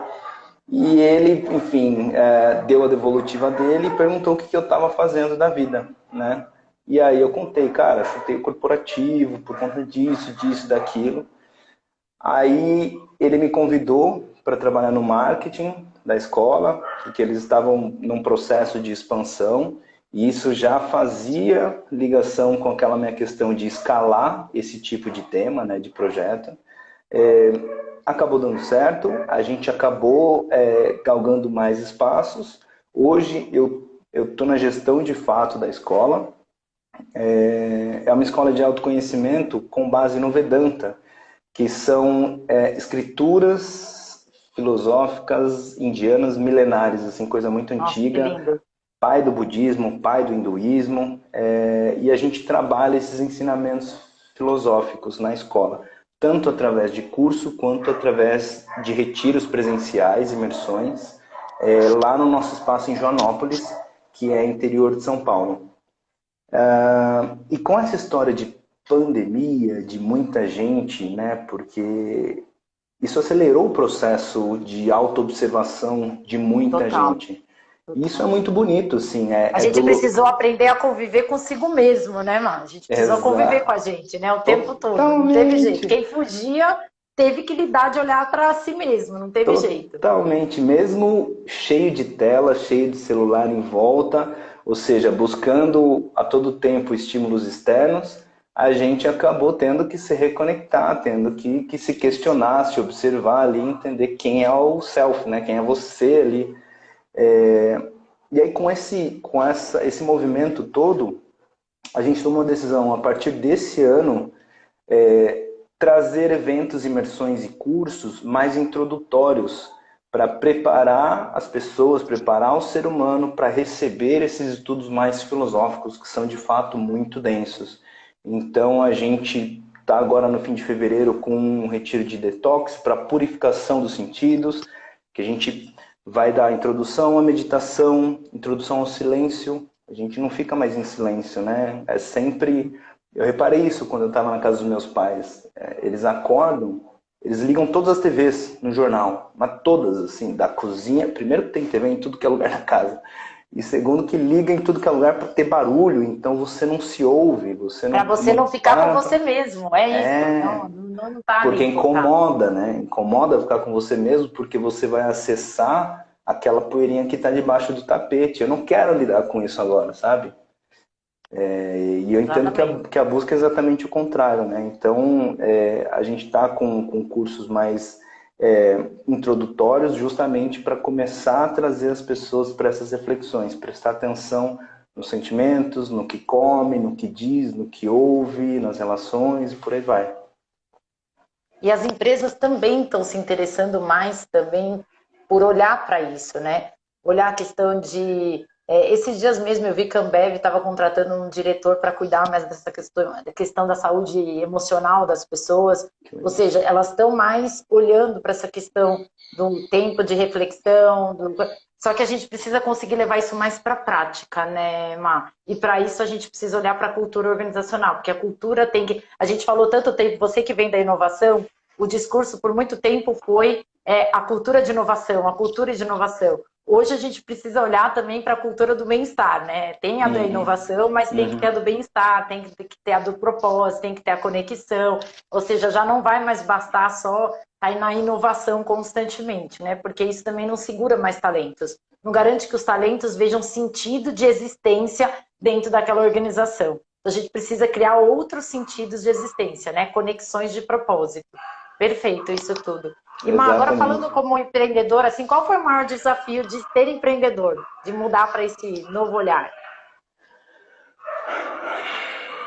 E ele, enfim, deu a devolutiva dele e perguntou o que eu estava fazendo da vida, né? E aí eu contei, cara, chutei o corporativo por conta disso, daquilo. Aí ele me convidou para trabalhar no marketing da escola, porque eles estavam num processo de expansão, e isso já fazia ligação com aquela minha questão de escalar esse tipo de tema, né, de projeto. Acabou dando certo, a gente acabou galgando mais espaços. Hoje eu estou na gestão de fato da escola. É uma escola de autoconhecimento com base no Vedanta, que são escrituras filosóficas indianas milenares, assim, coisa muito Nossa, que antiga, lindo. pai do budismo, pai do hinduísmo, e a gente trabalha esses ensinamentos filosóficos na escola, tanto através de curso quanto através de retiros presenciais, imersões, lá no nosso espaço em Joanópolis, que é interior de São Paulo. E com essa história de pandemia, de muita gente, né, porque isso acelerou o processo de autoobservação de muita Total, gente. E isso é total. muito bonito, assim, A gente precisou aprender a conviver consigo mesmo, né, mano? A gente precisou conviver com a gente, né? O tempo todo. Não teve jeito. Totalmente, Quem fugia teve que lidar de olhar para si mesmo. Não teve jeito. totalmente, mesmo cheio de tela, cheio de celular em volta, ou seja, buscando a todo tempo estímulos externos, a gente acabou tendo que se reconectar, tendo que se questionar, se observar ali, entender quem é o self, né? Quem é você ali. E aí esse movimento todo, a gente tomou uma decisão a partir desse ano trazer eventos, imersões e cursos mais introdutórios para preparar as pessoas, preparar o ser humano para receber esses estudos mais filosóficos que são de fato muito densos. Então a gente está agora no fim de fevereiro com um retiro de detox para purificação dos sentidos, que a gente vai dar introdução à meditação, introdução ao silêncio. A gente não fica mais em silêncio, né? É sempre. Eu reparei isso quando eu estava na casa dos meus pais. Eles acordam, eles ligam todas as TVs no jornal, mas todas, assim, da cozinha. Primeiro que tem TV em tudo que é lugar da casa. E segundo que liga em tudo que é lugar para ter barulho, então você não se ouve, você Para não, você não não ficar com para. você mesmo. É isso. É, Não tá porque ali focado. incomoda, né? Incomoda ficar com você mesmo, porque você vai acessar aquela poeirinha que está debaixo do tapete. Eu não quero lidar com isso agora, sabe? E eu entendo que a busca é exatamente o contrário, né? Então, a gente está com cursos mais introdutórios justamente para começar a trazer as pessoas para essas reflexões, prestar atenção nos sentimentos, no que come, no que diz, no que ouve, nas relações e por aí vai. E as empresas também estão se interessando mais também por olhar para isso, né? Olhar a questão de... esses dias mesmo eu vi que a Ambev estava contratando um diretor para cuidar mais dessa questão da saúde emocional das pessoas. Ou seja, elas estão mais olhando para essa questão do tempo de reflexão. Só que a gente precisa conseguir levar isso mais para a prática, né, Má? E para isso a gente precisa olhar para a cultura organizacional, porque a cultura tem que... A gente falou tanto tempo, você que vem da inovação, o discurso por muito tempo foi a cultura de inovação, a cultura de inovação. Hoje a gente precisa olhar também para a cultura do bem-estar, né? Tem a da inovação, mas tem que ter a do bem-estar, tem que ter a do propósito, tem que ter a conexão. Ou seja, já não vai mais bastar só estar na inovação constantemente, né? Porque isso também não segura mais talentos. Não garante que os talentos vejam sentido de existência dentro daquela organização. A gente precisa criar outros sentidos de existência, né? Conexões de propósito. Perfeito, isso tudo. E Má, agora falando como empreendedor, assim, qual foi o maior desafio de ser empreendedor, de mudar para esse novo olhar?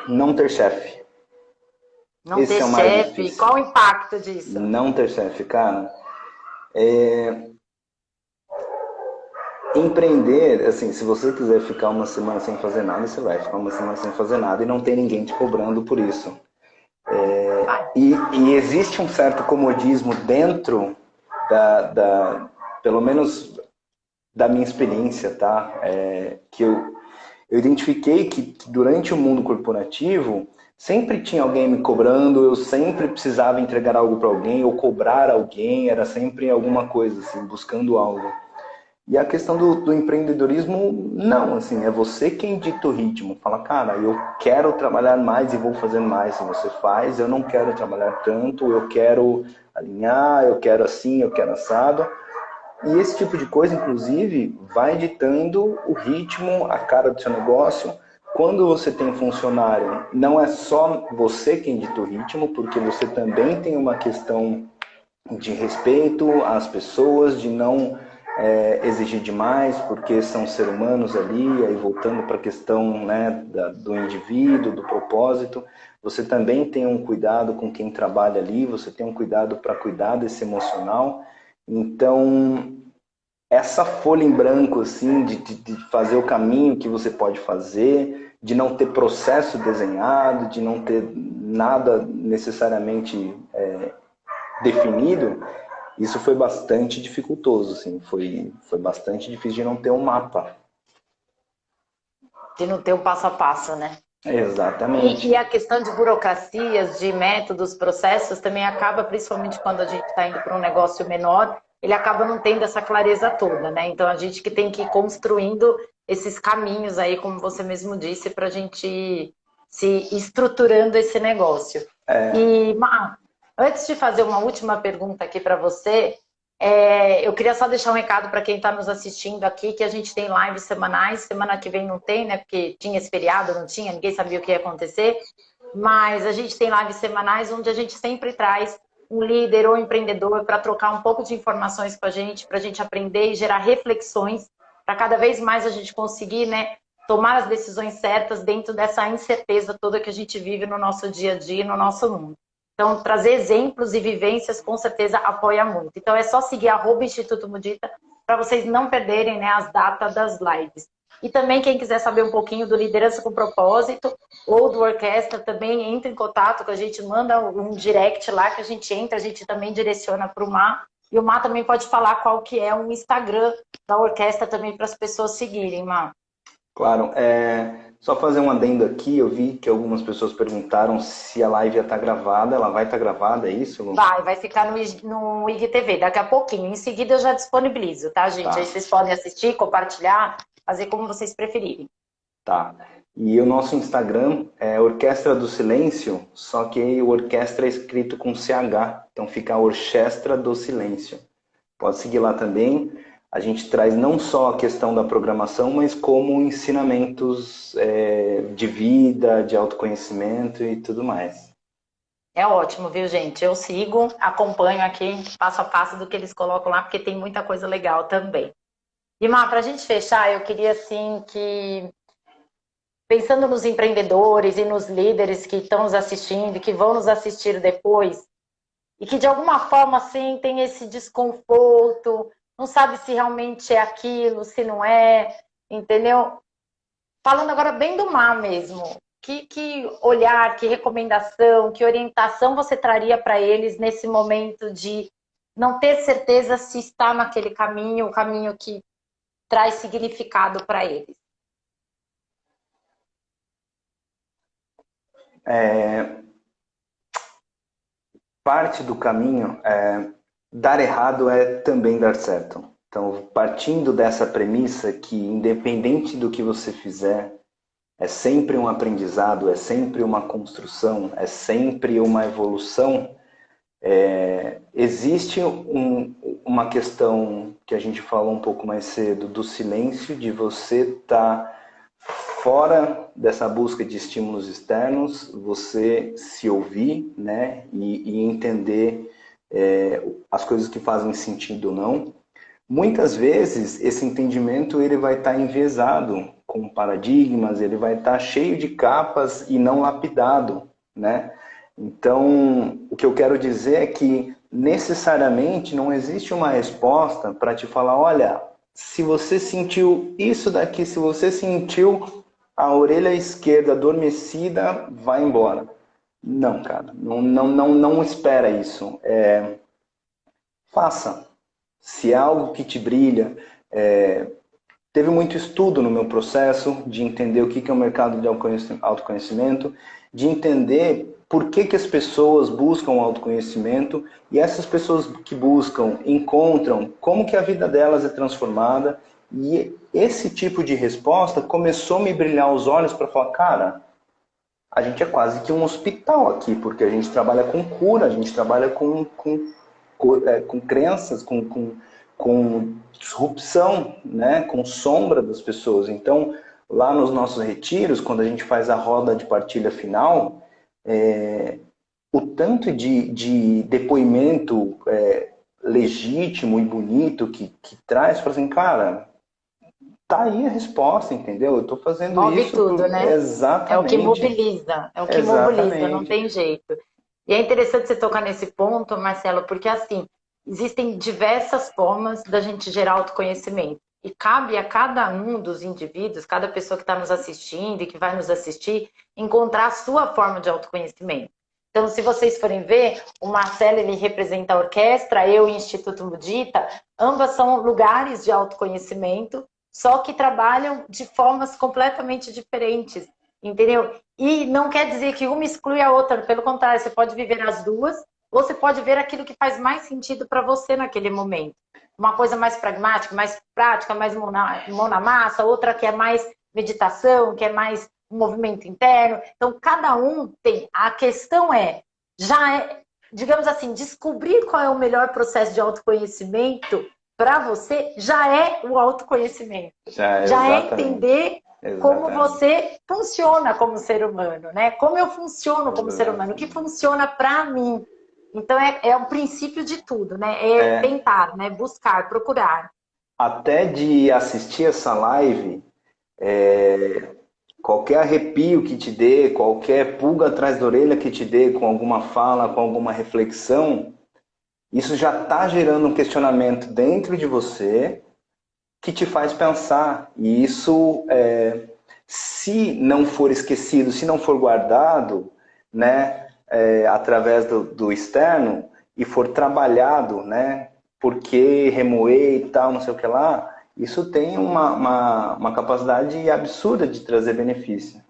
Não ter chefe. Não ter chefe, qual o impacto disso? Não ter chefe, cara. Empreender, assim, se você quiser ficar uma semana sem fazer nada, você vai ficar uma semana sem fazer nada e não tem ninguém te cobrando por isso. E existe um certo comodismo dentro pelo menos da minha experiência, tá? Que eu identifiquei que durante o mundo corporativo sempre tinha alguém me cobrando, eu sempre precisava entregar algo para alguém ou cobrar alguém, era sempre alguma coisa assim, buscando algo. E a questão do empreendedorismo, não, assim, é você quem dita o ritmo. Fala, cara, eu quero trabalhar mais e vou fazer mais. Se você faz, eu não quero trabalhar tanto, eu quero alinhar, eu quero assim, eu quero assado. E esse tipo de coisa, inclusive, vai ditando o ritmo, a cara do seu negócio. Quando você tem um funcionário, não é só você quem dita o ritmo, porque você também tem uma questão de respeito às pessoas, de não exigir demais, porque são seres humanos ali, aí voltando para a questão, né, do indivíduo, do propósito, você também tem um cuidado com quem trabalha ali, você tem um cuidado para cuidar desse emocional. Então, essa folha em branco, assim, de fazer o caminho que você pode fazer, de não ter processo desenhado, de não ter nada necessariamente definido, isso foi bastante dificultoso, assim, foi bastante difícil de não ter um mapa. De não ter um passo a passo, né? Exatamente. E a questão de burocracias, de métodos, processos, também acaba, principalmente quando a gente está indo para um negócio menor, ele acaba não tendo essa clareza toda, né? Então a gente que tem que ir construindo esses caminhos aí, como você mesmo disse, para a gente ir se estruturando esse negócio. E, Má, antes de fazer uma última pergunta aqui para você, eu queria só deixar um recado para quem está nos assistindo aqui, que a gente tem lives semanais, semana que vem não tem, né? Porque tinha esse feriado, não tinha, ninguém sabia o que ia acontecer. Mas a gente tem lives semanais onde a gente sempre traz um líder ou empreendedor para trocar um pouco de informações com a gente, para a gente aprender e gerar reflexões, para cada vez mais a gente conseguir, né, tomar as decisões certas dentro dessa incerteza toda que a gente vive no nosso dia a dia, no nosso mundo. Então, trazer exemplos e vivências com certeza apoia muito. Então, é só seguir @Instituto Mudita para vocês não perderem, né, as datas das lives. E também, quem quiser saber um pouquinho do Liderança com Propósito ou do Orquestra, também entra em contato com a gente, manda um direct lá que a gente entra, a gente também direciona para o Má. E o Má também pode falar qual que é o Instagram da Orquestra também para as pessoas seguirem, Má. Claro, só fazer um adendo aqui, eu vi que algumas pessoas perguntaram se a live ia estar gravada, ela vai estar gravada, é isso, Lu? Vai ficar no IGTV, daqui a pouquinho. Em seguida eu já disponibilizo, tá, gente? Tá. Aí vocês podem assistir, compartilhar, fazer como vocês preferirem. Tá. E o nosso Instagram é Orquestra do Silêncio, só que o orquestra é escrito com CH, então fica Orquestra do Silêncio. Pode seguir lá também. a gente traz não só a questão da programação, mas como ensinamentos de vida, de autoconhecimento e tudo mais. É ótimo, viu, gente? Eu sigo, acompanho aqui passo a passo do que eles colocam lá, porque tem muita coisa legal também. E, Má, para a gente fechar, eu queria, assim, que, pensando nos empreendedores e nos líderes que estão nos assistindo e que vão nos assistir depois, e que, de alguma forma, assim, tem esse desconforto, não sabe se realmente é aquilo, se não é, entendeu? Falando agora bem do Má mesmo, que olhar, que recomendação, que orientação você traria para eles nesse momento de não ter certeza se está naquele caminho, o caminho que traz significado para eles? Parte do caminho dar errado é também dar certo. Então, partindo dessa premissa que independente do que você fizer, é sempre um aprendizado, é sempre uma construção, é sempre uma evolução. Existe uma questão que a gente falou um pouco mais cedo do silêncio, de você estar fora dessa busca de estímulos externos, você se ouvir, né, e entender as coisas que fazem sentido ou não. Muitas vezes esse entendimento ele vai estar enviesado com paradigmas, ele vai estar cheio de capas e não lapidado, né? Então, o que eu quero dizer é que necessariamente não existe uma resposta para te falar, olha, se você sentiu isso daqui, se você sentiu a orelha esquerda adormecida, vai embora. Não, cara, não espera isso. Faça. Se é algo que te brilha, teve muito estudo no meu processo de entender o que é o mercado de autoconhecimento, de entender por que as pessoas buscam autoconhecimento e essas pessoas que buscam encontram como que a vida delas é transformada, e esse tipo de resposta começou a me brilhar os olhos para falar, cara, a gente é quase que um hospital aqui, porque a gente trabalha com cura, a gente trabalha com crenças, com disrupção, né? Com sombra das pessoas. Então, lá nos nossos retiros, quando a gente faz a roda de partilha final, o tanto de depoimento legítimo e bonito que traz, para assim, cara, tá aí a resposta, entendeu? Eu estou fazendo Move isso tudo, né? É o que exatamente. mobiliza, é o que mobiliza, não Exatamente. tem jeito. E é interessante você tocar nesse ponto, Marcelo, porque assim, existem diversas formas da gente gerar autoconhecimento. E cabe a cada um dos indivíduos, cada pessoa que está nos assistindo e que vai nos assistir, encontrar a sua forma de autoconhecimento. Então, se vocês forem ver, o Marcelo ele representa a orquestra, eu e o Instituto Mudita, ambas são lugares de autoconhecimento, só que trabalham de formas completamente diferentes, entendeu? E não quer dizer que uma exclui a outra, pelo contrário, você pode viver as duas, ou você pode ver aquilo que faz mais sentido para você naquele momento. Uma coisa mais pragmática, mais prática, mais mão na massa, outra que é mais meditação, que é mais um movimento interno. Então, cada um tem. A questão digamos assim, descobrir qual é o melhor processo de autoconhecimento para você já é o autoconhecimento. Já é entender como você funciona como ser humano, né? Como eu funciono como ser humano, o que funciona para mim. Então é o princípio de tudo, né? É tentar, né? Buscar, procurar. Até de assistir essa live, qualquer arrepio que te dê, qualquer pulga atrás da orelha que te dê com alguma fala, com alguma reflexão, isso já está gerando um questionamento dentro de você que te faz pensar. E isso, se não for esquecido, se não for guardado, né, através do externo e for trabalhado, né, por que remoer e tal, não sei o que lá, isso tem uma capacidade absurda de trazer benefício.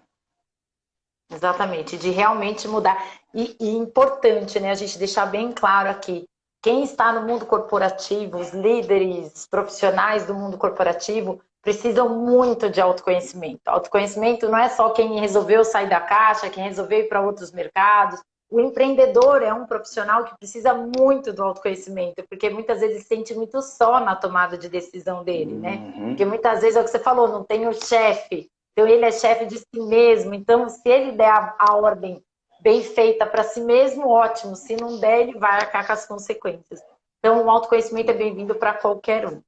Exatamente, de realmente mudar. E importante, né, a gente deixar bem claro aqui, quem está no mundo corporativo, os líderes profissionais do mundo corporativo, precisam muito de autoconhecimento. Autoconhecimento não é só quem resolveu sair da caixa, quem resolveu ir para outros mercados. o empreendedor é um profissional que precisa muito do autoconhecimento, porque muitas vezes se sente muito só na tomada de decisão dele, né? Porque muitas vezes é o que você falou, não tem o chefe, então ele é chefe de si mesmo, então se ele der a ordem bem feita para si mesmo, ótimo, se não der, ele vai arcar com as consequências. Então o autoconhecimento é bem-vindo para qualquer um.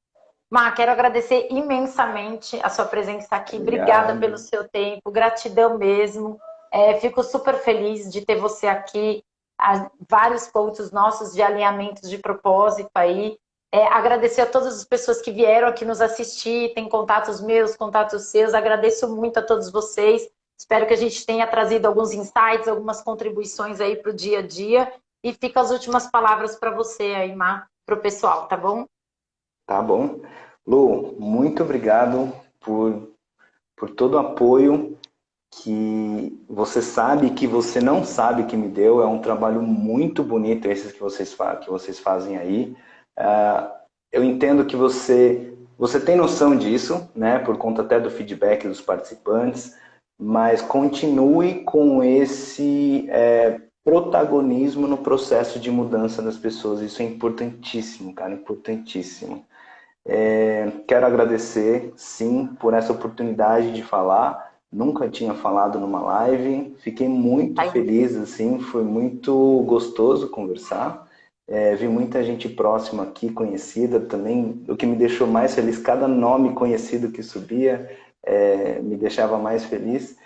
Má, quero agradecer imensamente a sua presença aqui. Obrigada pelo Obrigado. seu tempo, gratidão mesmo. Fico super feliz de ter você aqui. Vários pontos nossos de alinhamentos de propósito aí. Agradecer a todas as pessoas que vieram aqui nos assistir. Tem contatos meus, contatos seus. Agradeço muito a todos vocês. Espero que a gente tenha trazido alguns insights, algumas contribuições aí para o dia a dia. E fica as últimas palavras para você aí, Má, para o pessoal, tá bom? Tá bom. Lu, muito obrigado por todo o apoio que você sabe que você não sabe que me deu. É um trabalho muito bonito esses que vocês fazem aí. Eu entendo que você tem noção disso, né, por conta até do feedback dos participantes, mas continue com esse protagonismo no processo de mudança das pessoas. Isso é importantíssimo, cara, importantíssimo. Quero agradecer, sim, por essa oportunidade de falar. Nunca tinha falado numa live. Fiquei muito feliz, assim, foi muito gostoso conversar. Vi muita gente próxima aqui, conhecida também. O que me deixou mais feliz, cada nome conhecido que subia, me deixava mais feliz.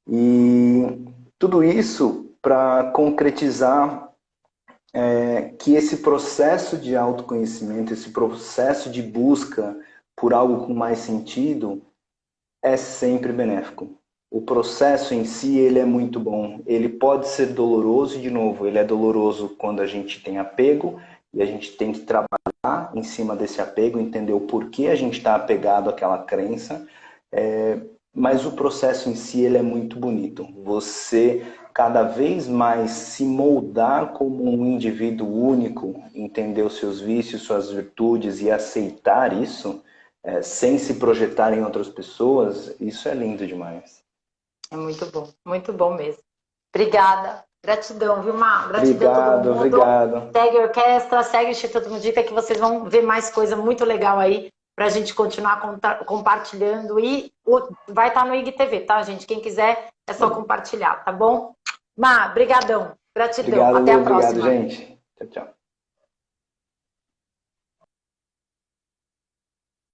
E tudo isso para concretizar que esse processo de autoconhecimento, esse processo de busca por algo com mais sentido é sempre benéfico. O processo em si, ele é muito bom. Ele pode ser doloroso, e de novo, ele é doloroso quando a gente tem apego e a gente tem que trabalhar em cima desse apego, entender o porquê a gente está apegado àquela crença. Mas o processo em si, ele é muito bonito. Você cada vez mais se moldar como um indivíduo único, entender os seus vícios, suas virtudes e aceitar isso, sem se projetar em outras pessoas, isso é lindo demais. É muito bom mesmo. Obrigada, gratidão, viu, Má? Gratidão a todo mundo. Obrigado. Segue a orquestra, segue o Instituto Mudita, que vocês vão ver mais coisa muito legal aí para a gente continuar compartilhando. E vai estar no IGTV, tá, gente? Quem quiser, é só compartilhar, tá bom? Má, brigadão. Gratidão. Obrigado, Até Lu. a próxima. Obrigado, gente. Tchau, tchau.